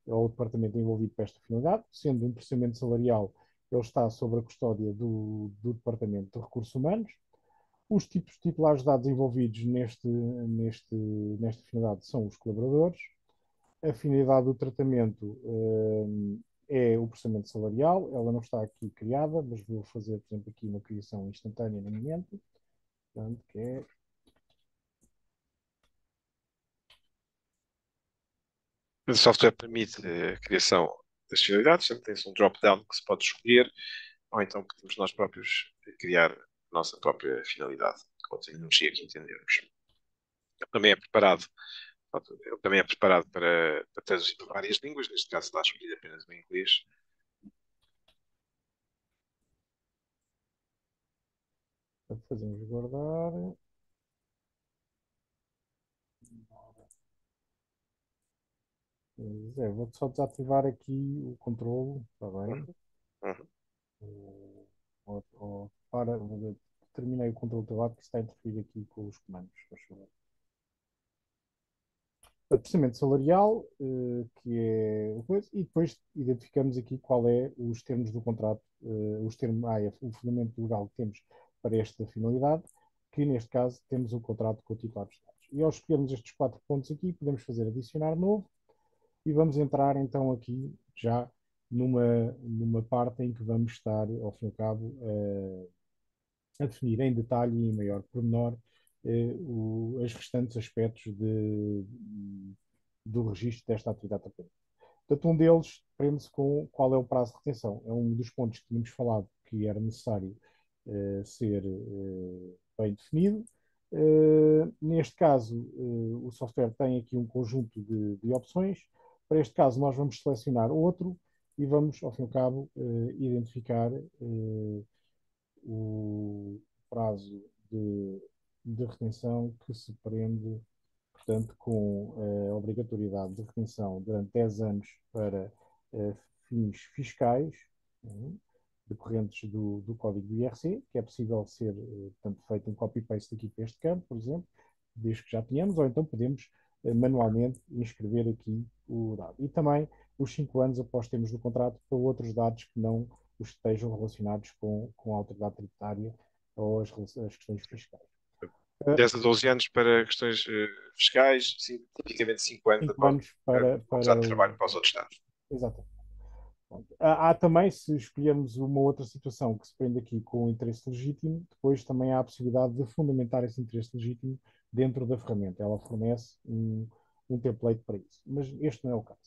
ou o departamento envolvido para esta finalidade, sendo um processamento salarial, ele está sob a custódia do Departamento de Recursos Humanos. Os tipos titulares de dados envolvidos nesta finalidade são os colaboradores. A finalidade do tratamento é o processamento salarial. Ela não está aqui criada, mas vou fazer, por exemplo, aqui uma criação instantânea no momento. Portanto, que é... O software permite a criação das finalidades, tem um drop-down que se pode escolher, ou então podemos nós próprios criar a nossa própria finalidade, com a tecnologia que entendermos. Ele também é preparado, ele também é preparado para traduzir para várias línguas, neste caso está escolhido apenas no inglês. Fazemos guardar. Vou só desativar aqui o controle, está bem? Uhum. Terminei o controle do lado que está a interferir aqui com os comandos, por favor. Processamento salarial, que é o coisa, e depois identificamos aqui qual é os termos do contrato, o fundamento legal que temos para esta finalidade, que neste caso temos o contrato com o titular dos dados. E ao escolhermos estes 4 pontos aqui, podemos fazer adicionar novo e vamos entrar então aqui já numa parte em que vamos estar, ao fim e ao cabo, a definir em detalhe e em maior pormenor os restantes aspectos do registro desta atividade terapêutica. Portanto, um deles prende-se com qual é o prazo de retenção. É um dos pontos que tínhamos falado que era necessário ser bem definido. Neste caso, o software tem aqui um conjunto de opções. Para este caso, nós vamos selecionar outro e vamos, ao fim e ao cabo, identificar o prazo de retenção que se prende, portanto, com a obrigatoriedade de retenção durante 10 anos para fins fiscais, decorrentes do código do IRC, que é possível ser, portanto, feito um copy-paste aqui para este campo, por exemplo, desde que já tínhamos, ou então podemos manualmente inscrever aqui o dado. E também os 5 anos após termos no contrato para outros dados que não os estejam relacionados com a autoridade tributária ou as questões fiscais. 10 a 12 anos para questões fiscais, tipicamente 5 anos 5 anos para contrato de trabalho para os outros Estados. Exatamente. Há também, se escolhermos uma outra situação que se prende aqui com o interesse legítimo, depois também há a possibilidade de fundamentar esse interesse legítimo dentro da ferramenta. Ela fornece um template para isso. Mas este não é o caso.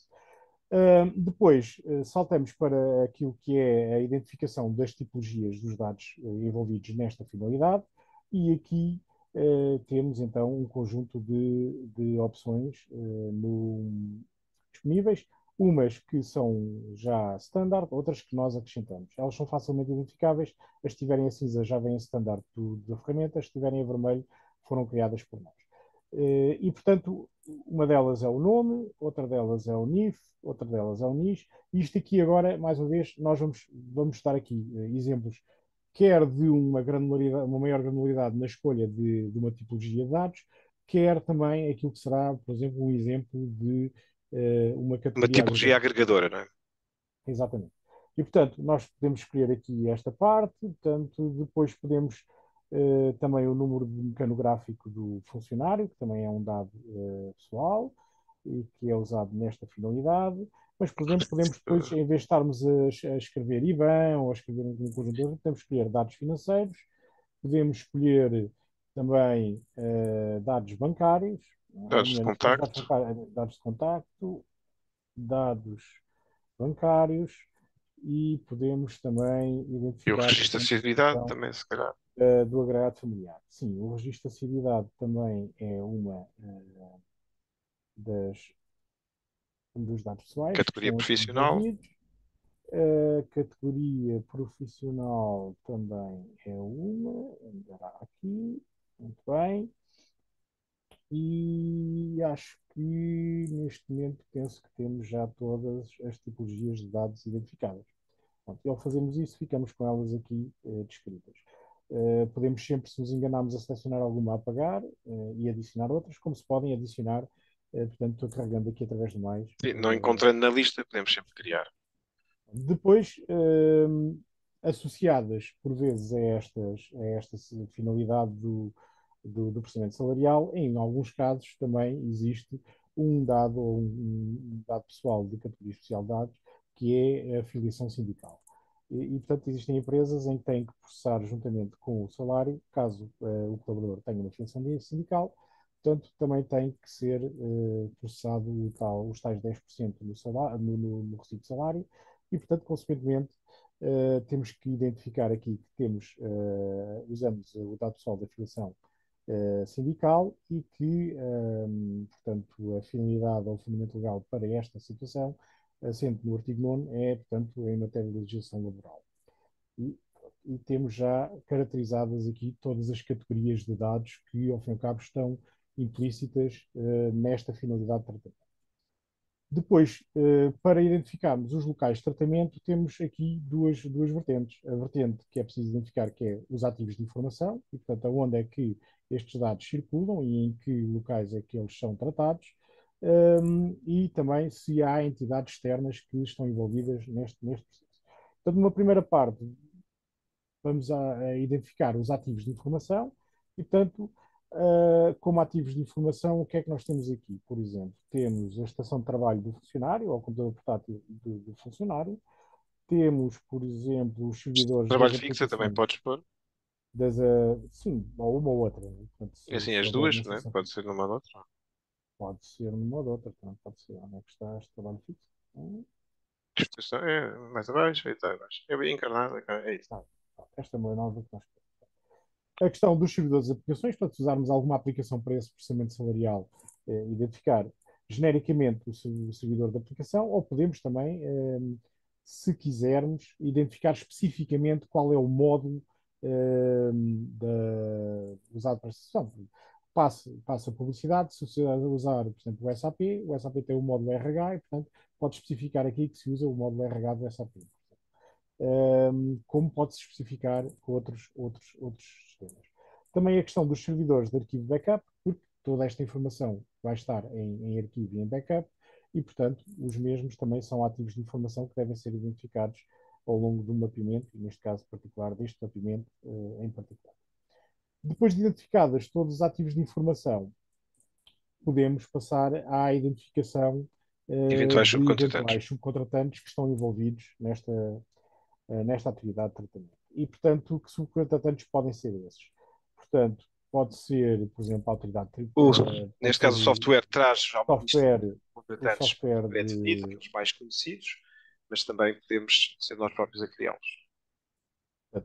Depois, saltamos para aquilo que é a identificação das tipologias dos dados envolvidos nesta finalidade e aqui temos então um conjunto de opções disponíveis, umas que são já standard, outras que nós acrescentamos. Elas são facilmente identificáveis, as que estiverem a cinza já vêm standard da ferramenta, as que estiverem a vermelho foram criadas por nós. E, portanto, uma delas é o nome, outra delas é o NIF, outra delas é o NIS. E isto aqui agora, mais uma vez, nós vamos estar aqui exemplos, quer de uma maior granularidade na escolha de uma tipologia de dados, quer também aquilo que será, por exemplo, um exemplo de uma Uma categoria tipologia agregadora. agregadora, não é? Exatamente. E, portanto, nós podemos escolher aqui esta parte, portanto, depois podemos também o número de mecanográfico do funcionário, que também é um dado pessoal e que é usado nesta finalidade. Mas, por exemplo, podemos depois, em vez de estarmos a escrever IBAN ou a escrever um conjunto de outros, podemos escolher dados financeiros, podemos escolher também dados bancários, Dados de contacto. dados de contacto, dados bancários e podemos também E o identificar registro de assiduidade também, se calhar. do agregado familiar. Sim, o registro de assiduidade também é um dos dados pessoais que Categoria são aqui profissional. envolvidos. A categoria profissional também é uma, andará aqui, muito bem. E acho que neste momento penso que temos já todas as tipologias de dados identificadas. Pronto, e ao fazermos isso, ficamos com elas aqui descritas. Podemos sempre, se nos enganarmos, a selecionar alguma a apagar e adicionar outras, como se podem adicionar, portanto, estou carregando aqui através do mais. Sim, não encontrando na lista, podemos sempre criar. Depois, associadas por vezes a esta finalidade do processamento salarial, em alguns casos também existe um dado ou um dado pessoal de categoria especial de dados, que é a filiação sindical. Portanto, existem empresas em que têm que processar juntamente com o salário, caso o colaborador tenha uma filiação sindical, portanto, também tem que ser processado os tais 10% no, salário, no recibo de salário, e, portanto, consequentemente, temos que identificar aqui que usamos o dado pessoal da filiação sindical e que, portanto, a finalidade ou o fundamento legal para esta situação, assente no artigo 9, é, portanto, em matéria de legislação laboral. E temos já caracterizadas aqui todas as categorias de dados que, ao fim e ao cabo, estão implícitas nesta finalidade de tratamento. Depois, para identificarmos os locais de tratamento, temos aqui duas vertentes. A vertente que é preciso identificar, que é os ativos de informação, e, portanto, onde é que estes dados circulam e em que locais é que eles são tratados, e também se há entidades externas que estão envolvidas neste processo. Portanto, numa primeira parte, vamos a identificar os ativos de informação e, portanto, como ativos de informação, o que é que nós temos aqui? Por exemplo, temos a estação de trabalho do funcionário, ou o computador portátil do funcionário, temos, por exemplo, os servidores das Trabalho fixo também aplicações, podes pôr. sim, ou uma ou outra. Portanto, E assim, se as houver duas, uma né? estação Pode fixa, ser numa ou noutra. pode ser numa ou outra, portanto, pode ser onde é que está este trabalho fixo. Isto é mais abaixo, aí está abaixo. É bem encarnado, é isso. Esta é uma nova que nós queremos. A questão dos servidores de aplicações, para usarmos alguma aplicação para esse processamento salarial, identificar genericamente o servidor de aplicação, ou podemos também, se quisermos, identificar especificamente qual é o módulo usado para a sessão. Passa a publicidade, se você usar, por exemplo, o SAP tem o módulo RH e, portanto, pode especificar aqui que se usa o módulo RH do SAP. Como pode-se especificar com outros sistemas. Também a questão dos servidores de arquivo backup, porque toda esta informação vai estar em arquivo e em backup, e, portanto, os mesmos também são ativos de informação que devem ser identificados ao longo do mapeamento, e neste caso particular, deste mapeamento em particular. Depois de identificadas todos os ativos de informação, podemos passar à identificação Eventuais de subcontratantes. eventuais subcontratantes que estão envolvidos nesta atividade de tratamento. E, portanto, que subcontratantes podem ser esses? Portanto, pode ser, por exemplo, a autoridade tributária, pode Neste ser caso, o software traz já uma lista de o contratantes software pré-definida, aqueles mais conhecidos, mas também podemos ser nós próprios a criá-los.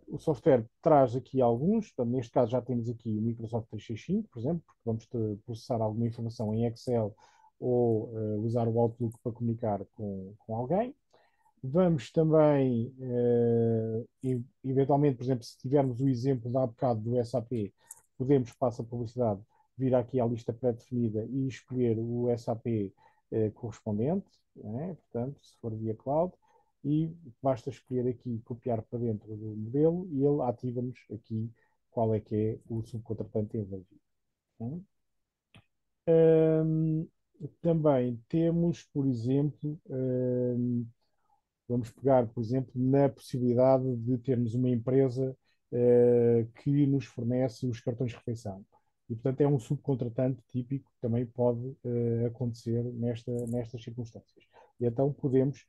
o software traz aqui alguns, portanto, neste caso já temos aqui o Microsoft 365, por exemplo, porque vamos processar alguma informação em Excel ou usar o Outlook para comunicar com alguém. Vamos também, eventualmente, por exemplo, se tivermos o exemplo da há bocado do SAP, podemos, passa a publicidade, vir aqui à lista pré-definida e escolher o SAP correspondente, né? Portanto, se for via cloud, e basta escolher aqui, copiar para dentro do modelo e ele ativa-nos aqui qual é que é o subcontratante envolvido. Né? Também temos, por exemplo, vamos pegar, por exemplo, na possibilidade de termos uma empresa que nos fornece os cartões de refeição. E, portanto, é um subcontratante típico que também pode acontecer nestas circunstâncias. E então podemos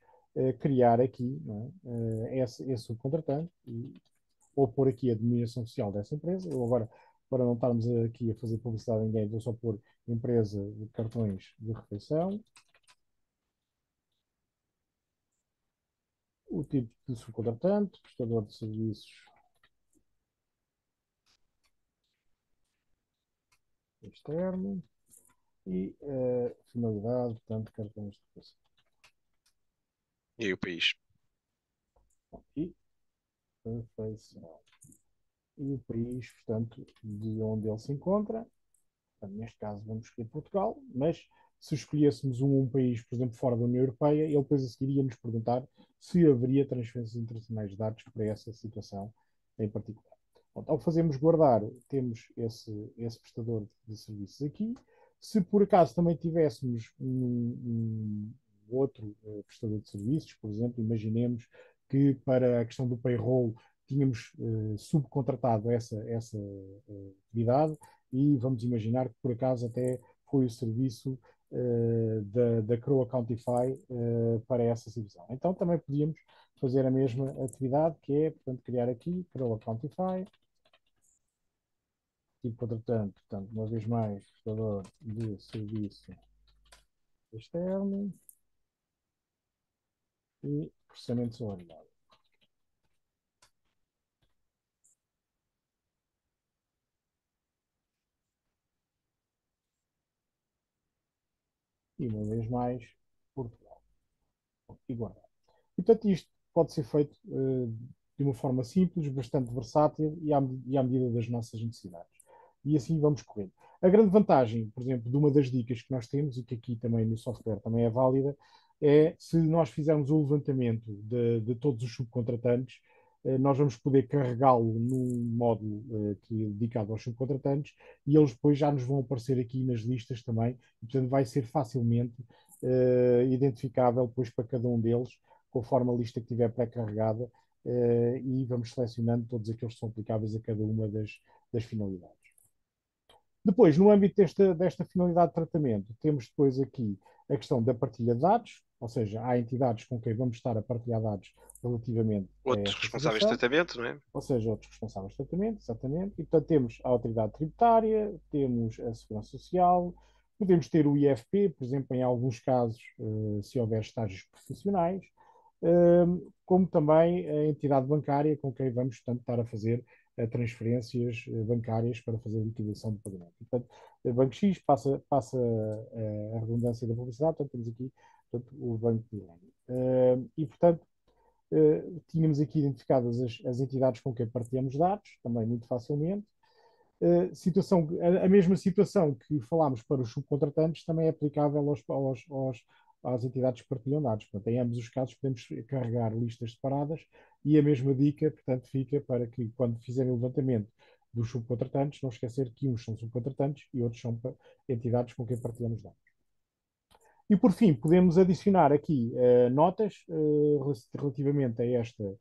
criar aqui, não é, esse subcontratante ou pôr aqui a denominação social dessa empresa. Eu agora, para não estarmos aqui a fazer publicidade a ninguém, vou só pôr empresa de cartões de refeição. O tipo de subcontratante, prestador de serviços externo e finalidade, portanto, cartões de refeição. E aí o país. E refeição. E o país, portanto, de onde ele se encontra. Portanto, neste caso, vamos escolher Portugal, mas se escolhêssemos um país, por exemplo, fora da União Europeia, ele depois a seguir ia nos perguntar se haveria transferências internacionais de dados para essa situação em particular. Pronto, ao fazermos guardar, temos esse prestador de serviços aqui. Se por acaso também tivéssemos um outro prestador de serviços, por exemplo, imaginemos que para a questão do payroll tínhamos subcontratado essa atividade e vamos imaginar que por acaso até foi o serviço da Crow Accountify para essa situação. Então também podíamos fazer a mesma atividade, que é, portanto, criar aqui Crow Accountify, tipo contratante, portanto, uma vez mais, prestador de serviço externo e processamento salarial. E uma vez mais, Portugal. E guardar. Portanto, isto pode ser feito de uma forma simples, bastante versátil e à medida das nossas necessidades. E assim vamos correndo. A grande vantagem, por exemplo, de uma das dicas que nós temos, e que aqui também no software também é válida, é se nós fizermos o levantamento de todos os subcontratantes, nós vamos poder carregá-lo num módulo que é dedicado aos subcontratantes e eles depois já nos vão aparecer aqui nas listas também, e, portanto vai ser facilmente identificável depois para cada um deles, conforme a lista que tiver pré-carregada, e vamos selecionando todos aqueles que são aplicáveis a cada uma das finalidades. Depois, no âmbito desta finalidade de tratamento, temos depois aqui a questão da partilha de dados, ou seja, há entidades com quem vamos estar a partilhar dados relativamente a Outros esta responsáveis de situação, tratamento, não é? ou seja, outros responsáveis de tratamento, exatamente. E, portanto, temos a autoridade tributária, temos a segurança social, podemos ter o IFP, por exemplo, em alguns casos, se houver estágios profissionais, como também a entidade bancária com quem vamos, portanto, estar a fazer transferências bancárias para fazer a liquidação do pagamento. E, portanto, o Banco X passa a redundância da publicidade, portanto, temos aqui portanto, o Banco Milênio. E, portanto, tínhamos aqui identificadas as entidades com quem partilhamos dados, também muito facilmente. A mesma situação que falámos para os subcontratantes também é aplicável às entidades que partilham dados. Portanto, em ambos os casos podemos carregar listas separadas e a mesma dica, portanto, fica para que quando fizerem o levantamento dos subcontratantes, não esquecer que uns são subcontratantes e outros são entidades com quem partilhamos dados. E por fim, podemos adicionar aqui notas relativamente a esta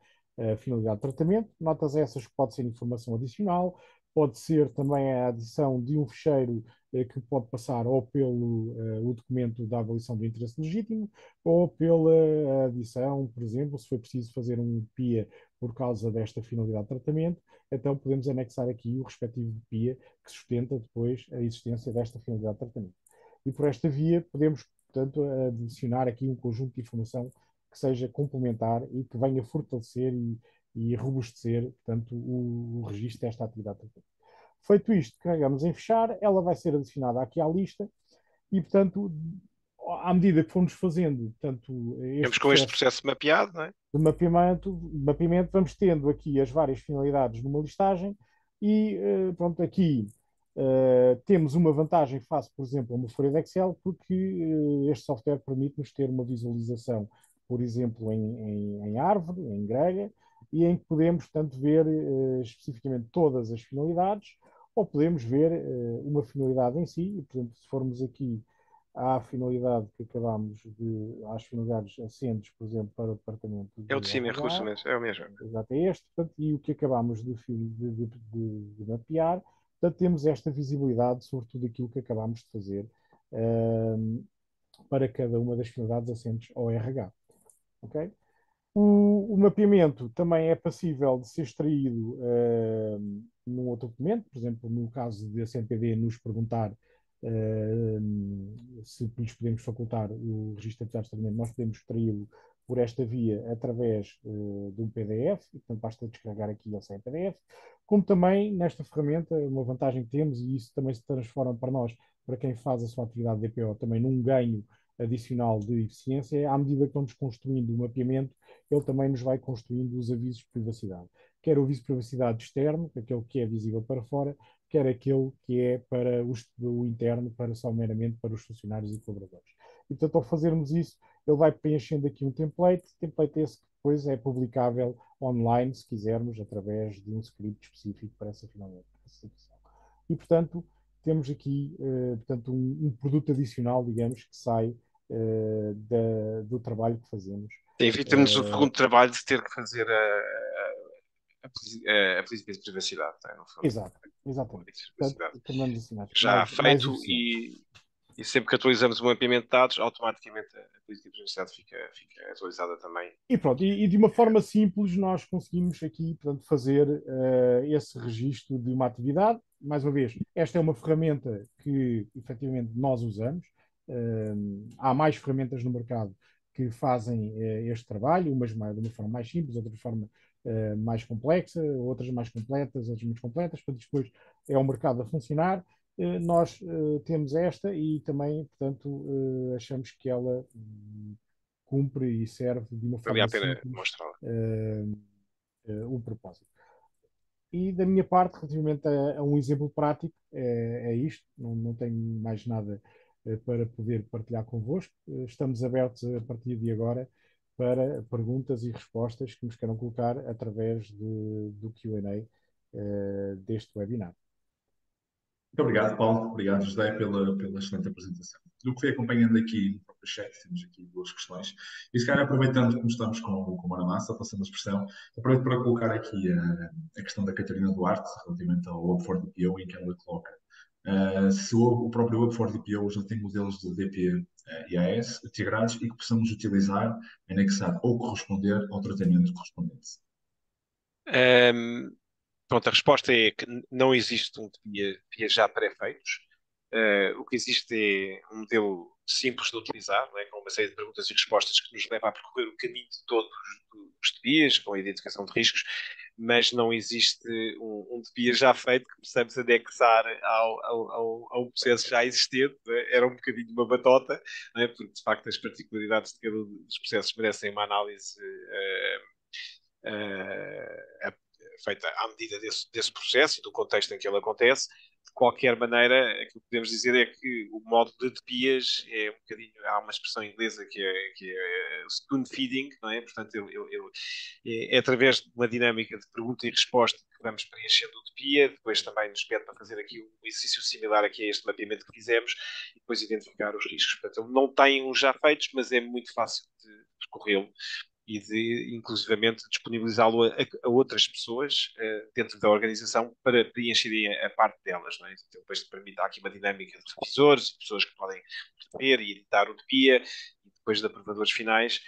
finalidade de tratamento. Notas essas que pode ser informação adicional, pode ser também a adição de um fecheiro que pode passar ou pelo o documento da avaliação do interesse legítimo, ou pela adição, por exemplo, se for preciso fazer um PIA por causa desta finalidade de tratamento, então podemos anexar aqui o respectivo PIA que sustenta depois a existência desta finalidade de tratamento. E por esta via podemos, portanto, adicionar aqui um conjunto de informação que seja complementar e que venha fortalecer e robustecer, portanto, o registro desta atividade. Feito isto, carregamos em fechar, ela vai ser adicionada aqui à lista e, portanto, à medida que formos fazendo, portanto, Temos com este processo mapeado, não é? De mapeamento, vamos tendo aqui as várias finalidades numa listagem e, pronto, aqui temos uma vantagem face, por exemplo, a uma folha de Excel, porque este software permite-nos ter uma visualização, por exemplo, em árvore, em grelha, e em que podemos, portanto, ver especificamente todas as finalidades, ou podemos ver uma finalidade em si, e, por exemplo, se formos aqui à finalidade que acabámos às finalidades assentes, por exemplo, para o departamento É o de de cima em recursos RH, humanos, é o mesmo. exato, é este, portanto, e o que acabámos de mapear, portanto, temos esta visibilidade sobre tudo aquilo que acabámos de fazer para cada uma das finalidades assentes ao RH. Ok? O mapeamento também é passível de ser extraído num outro documento, por exemplo, no caso da CNPD nos perguntar se lhes podemos facultar o registro de atividades de tratamento, nós podemos extraí-lo por esta via através de um PDF, e portanto basta descarregar aqui ele sem PDF, como também nesta ferramenta, uma vantagem que temos, e isso também se transforma para nós, para quem faz a sua atividade de DPO, também num ganho adicional de eficiência, à medida que vamos construindo o mapeamento, ele também nos vai construindo os avisos de privacidade. Quer o aviso de privacidade externo, aquele que é visível para fora, quer aquele que é para o interno, para só meramente para os funcionários e colaboradores. E, portanto, ao fazermos isso, ele vai preenchendo aqui um template esse que depois é publicável online, se quisermos, através de um script específico para essa situação. E, portanto, temos aqui portanto, um produto adicional, digamos, que sai do trabalho que fazemos. Evita-nos o segundo trabalho de ter que fazer a política de privacidade, não é? No fundo. Exato, exatamente. Portanto, tornamos assim Já mais feito eficientes. e sempre que atualizamos o mapeamento de dados, automaticamente a política de privacidade fica atualizada também. E pronto, e de uma forma simples nós conseguimos aqui, portanto, fazer esse registro de uma atividade. Mais uma vez, esta é uma ferramenta que efetivamente nós usamos. Há mais ferramentas no mercado que fazem este trabalho, umas de uma forma mais simples, outras de forma mais complexa, outras mais completas, outras menos completas. Portanto, depois é o mercado a funcionar. Nós temos esta e também, portanto, achamos que ela cumpre e serve de uma Valia forma a pena simples mostrá-la. o propósito. E da minha parte, relativamente a um exemplo prático, é isto. Não tenho mais nada para poder partilhar convosco. Estamos abertos a partir de agora para perguntas e respostas que nos queiram colocar através do Q&A deste webinar. Muito obrigado, Paulo. Obrigado, José, pela excelente apresentação. Do que fui acompanhando aqui no próprio chat, temos aqui duas questões. E se calhar, aproveitando que estamos com a massa, passando a expressão, aproveito para colocar aqui a questão da Catarina Duarte, relativamente ao Web4DPO, em que ela coloca se o próprio Web4DPO já tem modelos de DP e AS integrados e que possamos utilizar, anexar ou corresponder ao tratamento correspondente. Pronto, a resposta é que não existe um DPIA já pré-feitos. O que existe é um modelo simples de utilizar, não é? Com uma série de perguntas e respostas que nos leva a percorrer o caminho de todos os DPIAs, com a identificação de riscos, mas não existe um DPIA já feito que possamos anexar ao processo já existente. É? Era um bocadinho uma batota, não é? Porque de facto as particularidades de cada um dos processos merecem uma análise feita à medida desse processo e do contexto em que ele acontece. De qualquer maneira, aquilo que podemos dizer é que o modo de DPIAs é um bocadinho. Há uma expressão inglesa que é spoon feeding, não é? Portanto, é através de uma dinâmica de pergunta e resposta que vamos preenchendo o DPIA. Depois também nos pede para fazer aqui um exercício similar aqui a este mapeamento que fizemos e depois identificar os riscos. Portanto, ele não tem uns já feitos, mas é muito fácil de percorrê-lo e de, inclusivamente, disponibilizá-lo a outras pessoas dentro da organização para preencherem a parte delas. Não é? Então, depois permite aqui uma dinâmica de revisores e pessoas que podem ver e editar o DPIA e depois de aprovadores finais.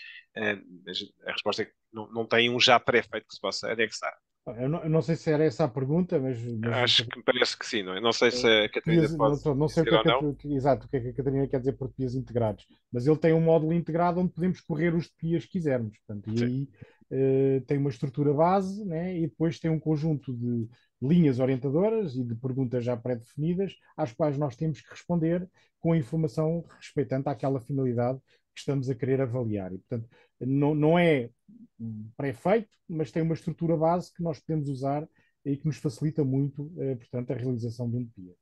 Mas a resposta é que não tem um já pré-feito que se possa anexar. Eu não sei se era essa a pergunta, mas Acho que me parece que sim, não é? Não sei se a Catarina pode não sei o dizer que é ou não. exato, o que é que a Catarina quer dizer por DPIAs integrados, mas ele tem um módulo integrado onde podemos correr os DPIAs que quisermos. Portanto, e Sim. aí tem uma estrutura base, né, e depois tem um conjunto de linhas orientadoras e de perguntas já pré-definidas, às quais nós temos que responder com a informação respeitante àquela finalidade que estamos a querer avaliar. E, portanto, não é pré-feito, mas tem uma estrutura base que nós podemos usar e que nos facilita muito, portanto, a realização de um DPIA.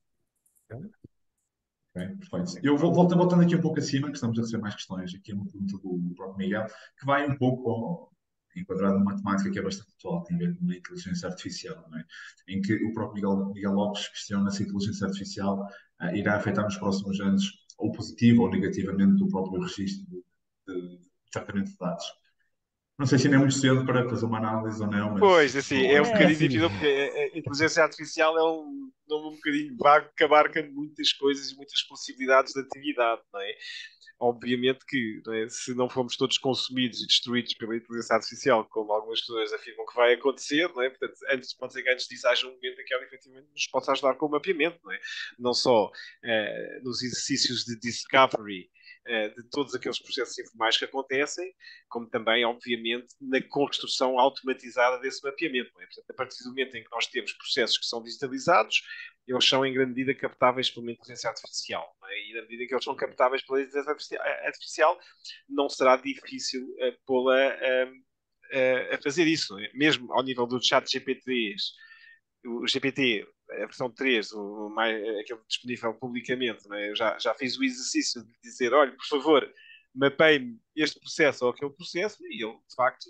Okay, perfeito. Eu vou voltando aqui um pouco acima, que estamos a receber mais questões. Aqui é uma pergunta do próprio Miguel, que vai um pouco enquadrado numa temática que é bastante atual, tem a ver com a inteligência artificial, não é? Em que o próprio Miguel Lopes questiona se a inteligência artificial irá afetar nos próximos anos, ou positivo ou negativamente, o próprio registro de tratamento de dados. Não sei se ainda é muito cedo para fazer uma análise ou não, Pois, mas assim, é um bocadinho assim, difícil porque a inteligência artificial é um nome um bocadinho vago que abarca muitas coisas e muitas possibilidades de atividade, não é? Obviamente que, não é, se não formos todos consumidos e destruídos pela inteligência artificial, como algumas pessoas afirmam que vai acontecer, não é? Portanto, pode ser que antes disso haja um momento em que ela efetivamente nos possa ajudar com o mapeamento, não é? Não só nos exercícios de discovery de todos aqueles processos informais que acontecem, como também, obviamente, na construção automatizada desse mapeamento. Não é? Portanto, a partir do momento em que nós temos processos que são digitalizados, eles são em grande medida captáveis pela inteligência artificial. Não é? E na medida em que eles são captáveis pela inteligência artificial, não será difícil pô-la a fazer isso. Não é? Mesmo ao nível do chat GPT-3, o GPT, a versão 3, aquele disponível publicamente, não é? Eu já fiz o exercício de dizer, olha, por favor, mapeie-me este processo ou aquele processo, e ele, de facto,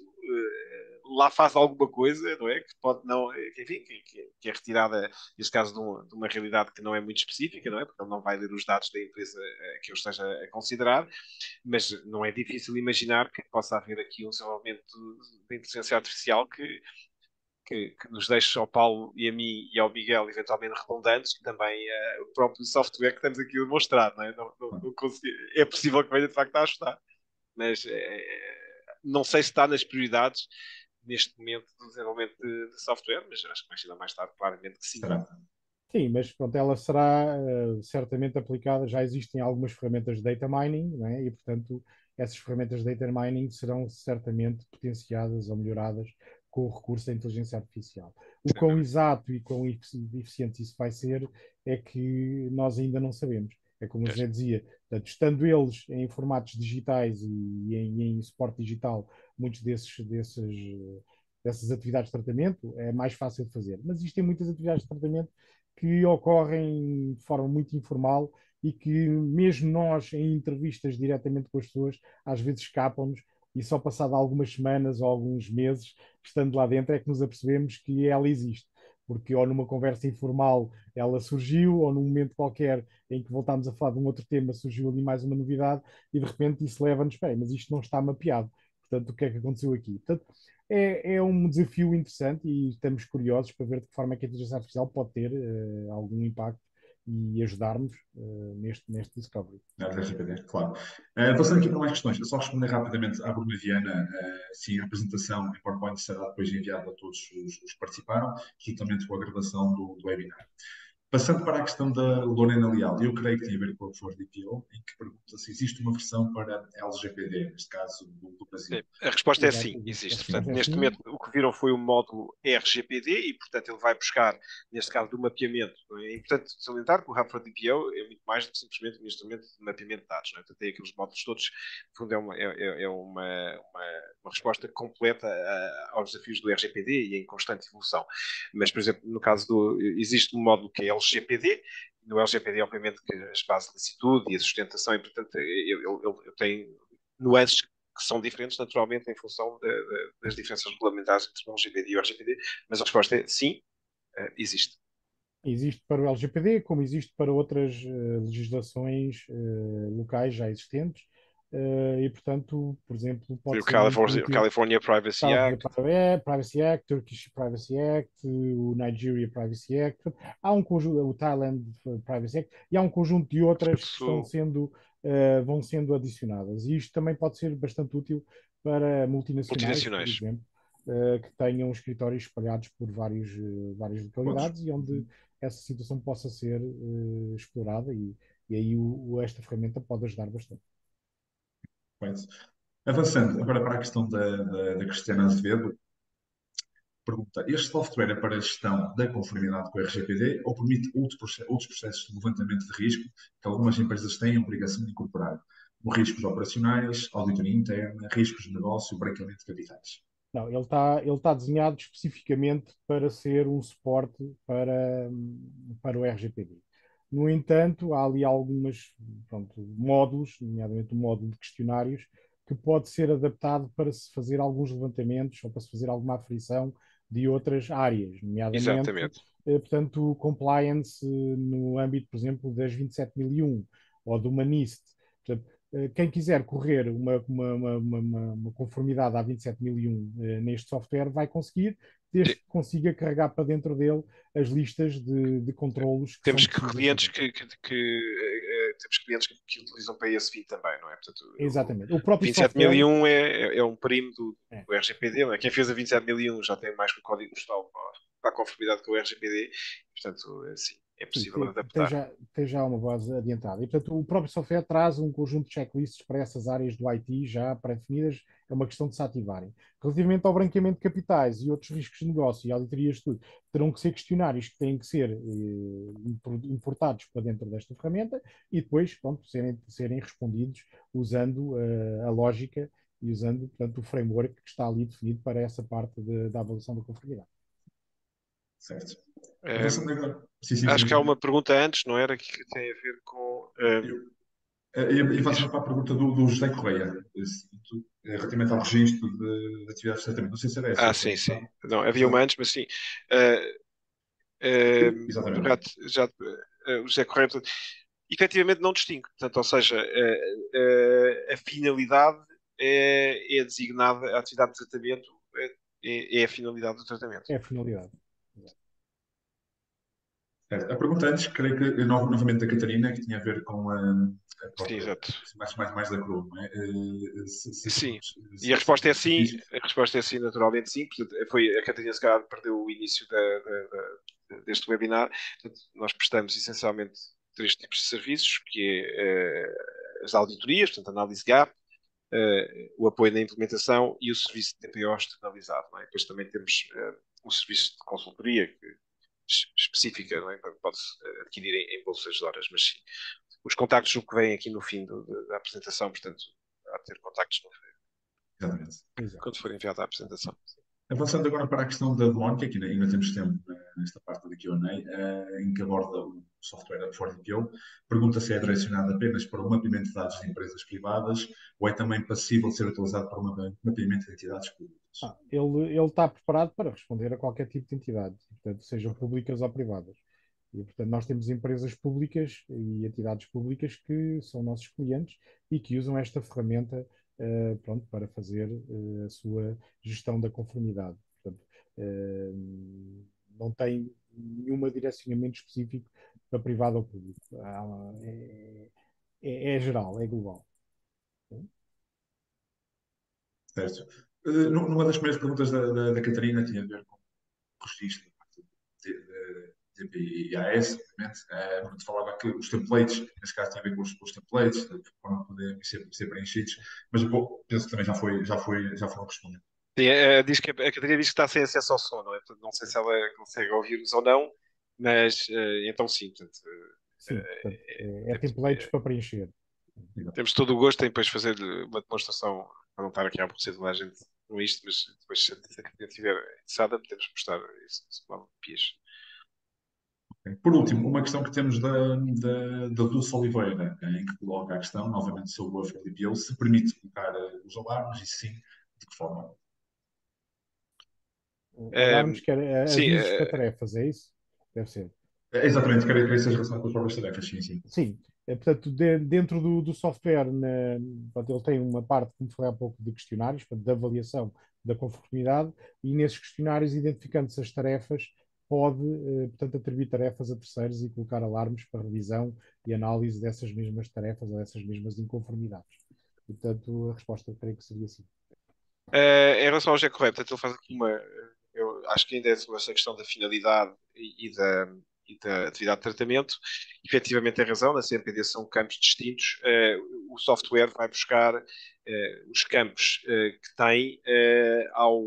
lá faz alguma coisa, não é? Que pode não, enfim, que é retirada, neste caso, de uma realidade que não é muito específica, não é? Porque ele não vai ler os dados da empresa que eu esteja a considerar, mas não é difícil imaginar que possa haver aqui um desenvolvimento de inteligência artificial que nos deixe ao Paulo e a mim e ao Miguel eventualmente redundantes, e também o próprio software que estamos aqui a demonstrar, não é? Não é possível que venha de facto a ajudar, mas não sei se está nas prioridades neste momento do desenvolvimento de software, mas acho que mais cedo ou mais tarde, claramente que sim. Será? Sim, mas pronto, ela será certamente aplicada. Já existem algumas ferramentas de data mining, não é? E portanto, essas ferramentas de data mining serão certamente potenciadas ou melhoradas com o recurso da inteligência artificial. O quão exato e quão eficiente isso vai ser é que nós ainda não sabemos. É como o José dizia, portanto, estando eles em formatos digitais e em suporte digital, muitos dessas atividades de tratamento é mais fácil de fazer. Mas existem muitas atividades de tratamento que ocorrem de forma muito informal e que mesmo nós, em entrevistas diretamente com as pessoas, às vezes escapam-nos e só passado algumas semanas ou alguns meses, estando lá dentro, é que nos apercebemos que ela existe. Porque ou numa conversa informal ela surgiu, ou num momento qualquer em que voltámos a falar de um outro tema, surgiu ali mais uma novidade e de repente isso leva-nos, espera, mas isto não está mapeado. Portanto, o que é que aconteceu aqui? Portanto, é um desafio interessante e estamos curiosos para ver de que forma é que a inteligência artificial pode ter algum impacto e ajudar-nos neste discovery. Da RGPD, claro. Passando aqui para mais questões, eu só responder rapidamente à Bruna Viana. Sim, a apresentação em PowerPoint será depois enviada a todos os que participaram, juntamente com a gravação do webinar. Passando para a questão da Lorena Leal, eu creio que tem a ver com a Ford DPO, em que pergunta se existe uma versão para LGPD, neste caso do Brasil. A resposta é Exato, sim, existe. a Portanto, resposta é neste sim. momento, o que viram foi o módulo RGPD e, portanto, ele vai buscar, neste caso, do mapeamento. É importante salientar que o Hub for DPO é muito mais do que simplesmente um instrumento de mapeamento de dados. Não é? Portanto, tem aqueles módulos todos, no fundo, é uma resposta completa aos desafios do RGPD e em constante evolução. Mas, por exemplo, no caso existe um módulo que é LGPD. No LGPD, obviamente, que as bases de licitude e a sustentação, e, portanto, eu tenho nuances que são diferentes naturalmente em função das diferenças regulamentares entre o LGPD e o RGPD, mas a resposta é sim, existe. Existe para o LGPD, como existe para outras legislações locais já existentes, e portanto, por exemplo, pode O ser muito útil. California Privacy Estava a dizer Act. Privacy Act, Turkish Privacy Act, o Nigeria Privacy Act, há um conjunto, o Thailand Privacy Act, e há um conjunto de outras que vão sendo adicionadas. E isto também pode ser bastante útil para multinacionais, por Multinacionais. exemplo, que tenham escritórios espalhados por várias Pontos. localidades e onde essa situação possa ser explorada e aí esta ferramenta pode ajudar bastante. Correto. Avançando agora para a questão da Cristiana Azevedo, pergunta: este software é para a gestão da conformidade com o RGPD ou permite outros processos de levantamento de risco que algumas empresas têm a obrigação de incorporar, como riscos operacionais, auditoria interna, riscos de negócio, branqueamento de capitais? Não, ele tá desenhado especificamente para ser um suporte para o RGPD. No entanto, há ali alguns módulos, nomeadamente o módulo de questionários, que pode ser adaptado para se fazer alguns levantamentos ou para se fazer alguma aferição de outras áreas, nomeadamente, Exatamente. portanto, compliance no âmbito, por exemplo, das 27001 ou do MANIST. Portanto, quem quiser correr uma conformidade à 27001 neste software vai conseguir, desde que consiga carregar para dentro dele as listas de controlos que são Temos possíveis clientes fazer. temos clientes que utilizam para esse fim também, não é? Portanto, Exatamente. O o próprio software 27001 é um primo é, do RGPD, não é? Quem fez a 27001 já tem mais que o código postal para a conformidade com o RGPD, portanto, sim, é sim, possível tem adaptar. já uma base adiantada. E, portanto, o próprio software traz um conjunto de checklists para essas áreas do IT já pré-definidas, é uma questão de se ativarem. Relativamente ao branqueamento de capitais e outros riscos de negócio e auditorias de tudo, terão que ser questionários que têm que ser importados para dentro desta ferramenta e depois, pronto, serem respondidos usando a lógica e usando, portanto, o framework que está ali definido para essa parte da avaliação da conformidade. Certo. Um, Avançando agora. Sim, sim, acho sim, que há sim. uma pergunta antes, não era? Que tem a ver com. Eu, E Diz. avançando para a pergunta do José Correia, relativamente ao registro de atividades de tratamento. Não sei se era essa a sua Sim, sim. questão. Não, havia uma antes, mas sim. Uh, Exatamente. o José Correia, portanto, efetivamente não distingue. Portanto, ou seja, a finalidade é designada, a atividade de tratamento é a finalidade do tratamento. É a finalidade. A pergunta antes, creio que novamente da Catarina, que tinha a ver com a Sim, própria, exato. mais da CRU, não é? Sim. E a resposta é sim, a resposta é sim, naturalmente sim. Portanto, a Catarina Segarra perdeu o início deste webinar. Portanto, nós prestamos essencialmente três tipos de serviços, que é as auditorias, portanto, análise gap, o apoio na implementação e o serviço de TPO externalizado. Não é? Depois também temos um serviço de consultoria específica, não é? Pode-se adquirir em bolsas de horas, mas sim. Os contactos, o que vem aqui no fim da apresentação, portanto, há de ter contactos Exatamente. Exato. quando for enviada a apresentação. Avançando agora para a questão da DON, que aqui ainda temos tempo nesta parte da Q&A, em que aborda o software for DPO, pergunta se é direcionado apenas para o mapeamento de dados de empresas privadas ou é também passível de ser utilizado para o mapeamento de entidades públicas. Ele está preparado para responder a qualquer tipo de entidade, portanto, sejam públicas ou privadas. E, portanto, nós temos empresas públicas e entidades públicas que são nossos clientes e que usam esta ferramenta, pronto, para fazer a sua gestão da conformidade. Portanto, não tem nenhum direcionamento específico para privado ou público. É geral, é global. Certo. Numa das primeiras perguntas da Catarina tinha a ver com o registro da parte de DPIAS, obviamente, quando falava que os templates, nesse caso tinha a ver com os templates, de forma a poderem ser preenchidos, mas bom, penso que também já foram respondidos. Sim, a Catarina diz que está sem acesso ao som, não é? Portanto, não sei se ela consegue ouvir-nos ou não, mas então sim, portanto, Sim, portanto, é temos, templates para preencher. temos todo o gosto em depois fazer uma demonstração, para não estar aqui a aborrecer toda a gente com isto, mas depois se a Catarina estiver interessada, podemos mostrar isso lá no PIS. Por último, uma questão que temos da Dulce Oliveira, em que coloca a questão, novamente sobre o FLDPO, se permite colocar os alarmes e sim, de que forma? Alarmes, que era Sim, avisos para tarefas, é isso? Deve ser. Exatamente, creio que seja relacionado com as próprias tarefas, sim, sim. Sim, portanto, dentro do software, portanto, ele tem uma parte, como falei há pouco, de questionários, portanto, de avaliação da conformidade, e nesses questionários, identificando-se as tarefas, pode, portanto, atribuir tarefas a terceiros e colocar alarmes para revisão e análise dessas mesmas tarefas ou dessas mesmas inconformidades. E, portanto, a resposta, creio que seria sim. em relação ao Jack Correia, portanto, ele faz aqui uma. Eu acho que ainda é sobre essa questão da finalidade e da atividade de tratamento. Efetivamente, tem razão, na CMPD são campos distintos. O software vai buscar os campos que tem ao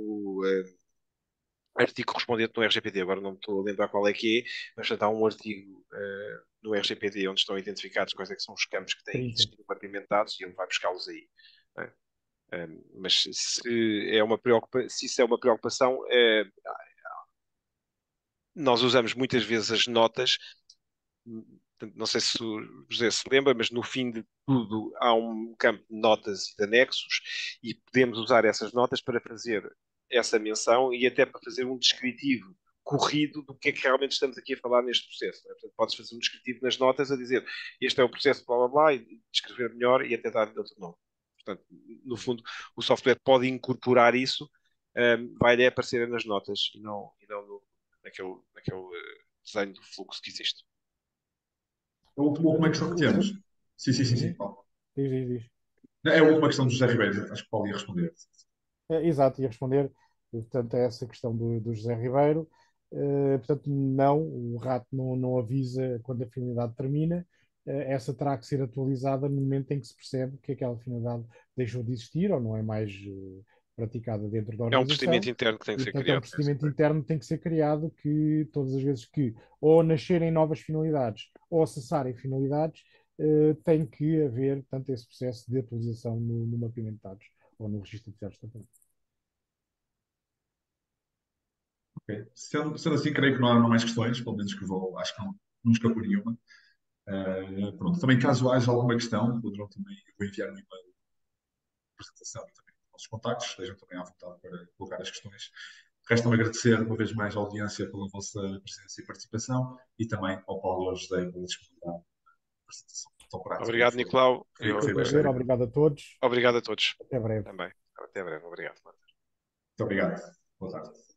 artigo correspondente no RGPD. Agora não me estou a lembrar qual é que é, mas portanto, há um artigo no RGPD onde estão identificados quais é que são os campos que têm que 30. existir mapimentados e ele vai buscá-los aí. Não é? Mas se isso é uma preocupação, nós usamos muitas vezes as notas, não sei se o José se lembra, mas no fim de tudo há um campo de notas e de anexos e podemos usar essas notas para fazer essa menção e até para fazer um descritivo corrido do que é que realmente estamos aqui a falar neste processo. Não é? Portanto, podes fazer um descritivo nas notas a dizer este é o processo, blá blá blá, e descrever melhor e até dar outro nome. Portanto, no fundo, o software pode incorporar isso, vai aparecer nas notas e não naquele desenho do fluxo que existe. A última questão que temos. Sim, sim, sim, sim. Uhum. Diz. É a última questão do José Ribeiro, acho que pode ir responder. Exato, ia responder, portanto, a essa questão do José Ribeiro. Portanto, não, o rato não avisa quando a finalidade termina. Essa terá que ser atualizada no momento em que se percebe que aquela finalidade deixou de existir ou não é mais praticada dentro da É um procedimento organização. interno que tem que E, ser portanto, é um criado. procedimento interno que tem que ser criado que todas as vezes que ou nascerem novas finalidades ou cessarem finalidades, tem que haver, portanto, esse processo de atualização no mapeamento de dados ou no registro de dados também. Ok. Sendo assim, creio que não há mais questões, pelo menos que vou, acho que não escapou nenhuma. Pronto. Também, caso haja alguma questão, poderão também, eu vou enviar um e-mail de apresentação e também os nossos contactos, estejam também à vontade para colocar as questões. Resta-me agradecer uma vez mais a audiência pela vossa presença e participação e também ao Paulo e ao José pela disponibilidade da apresentação tão prática que Obrigado, foi. Nicolau. Foi um Foi prazer, bastante. obrigado a todos. Obrigado a todos Até breve. também. Até breve. Obrigado. Muito obrigado. Boa tarde.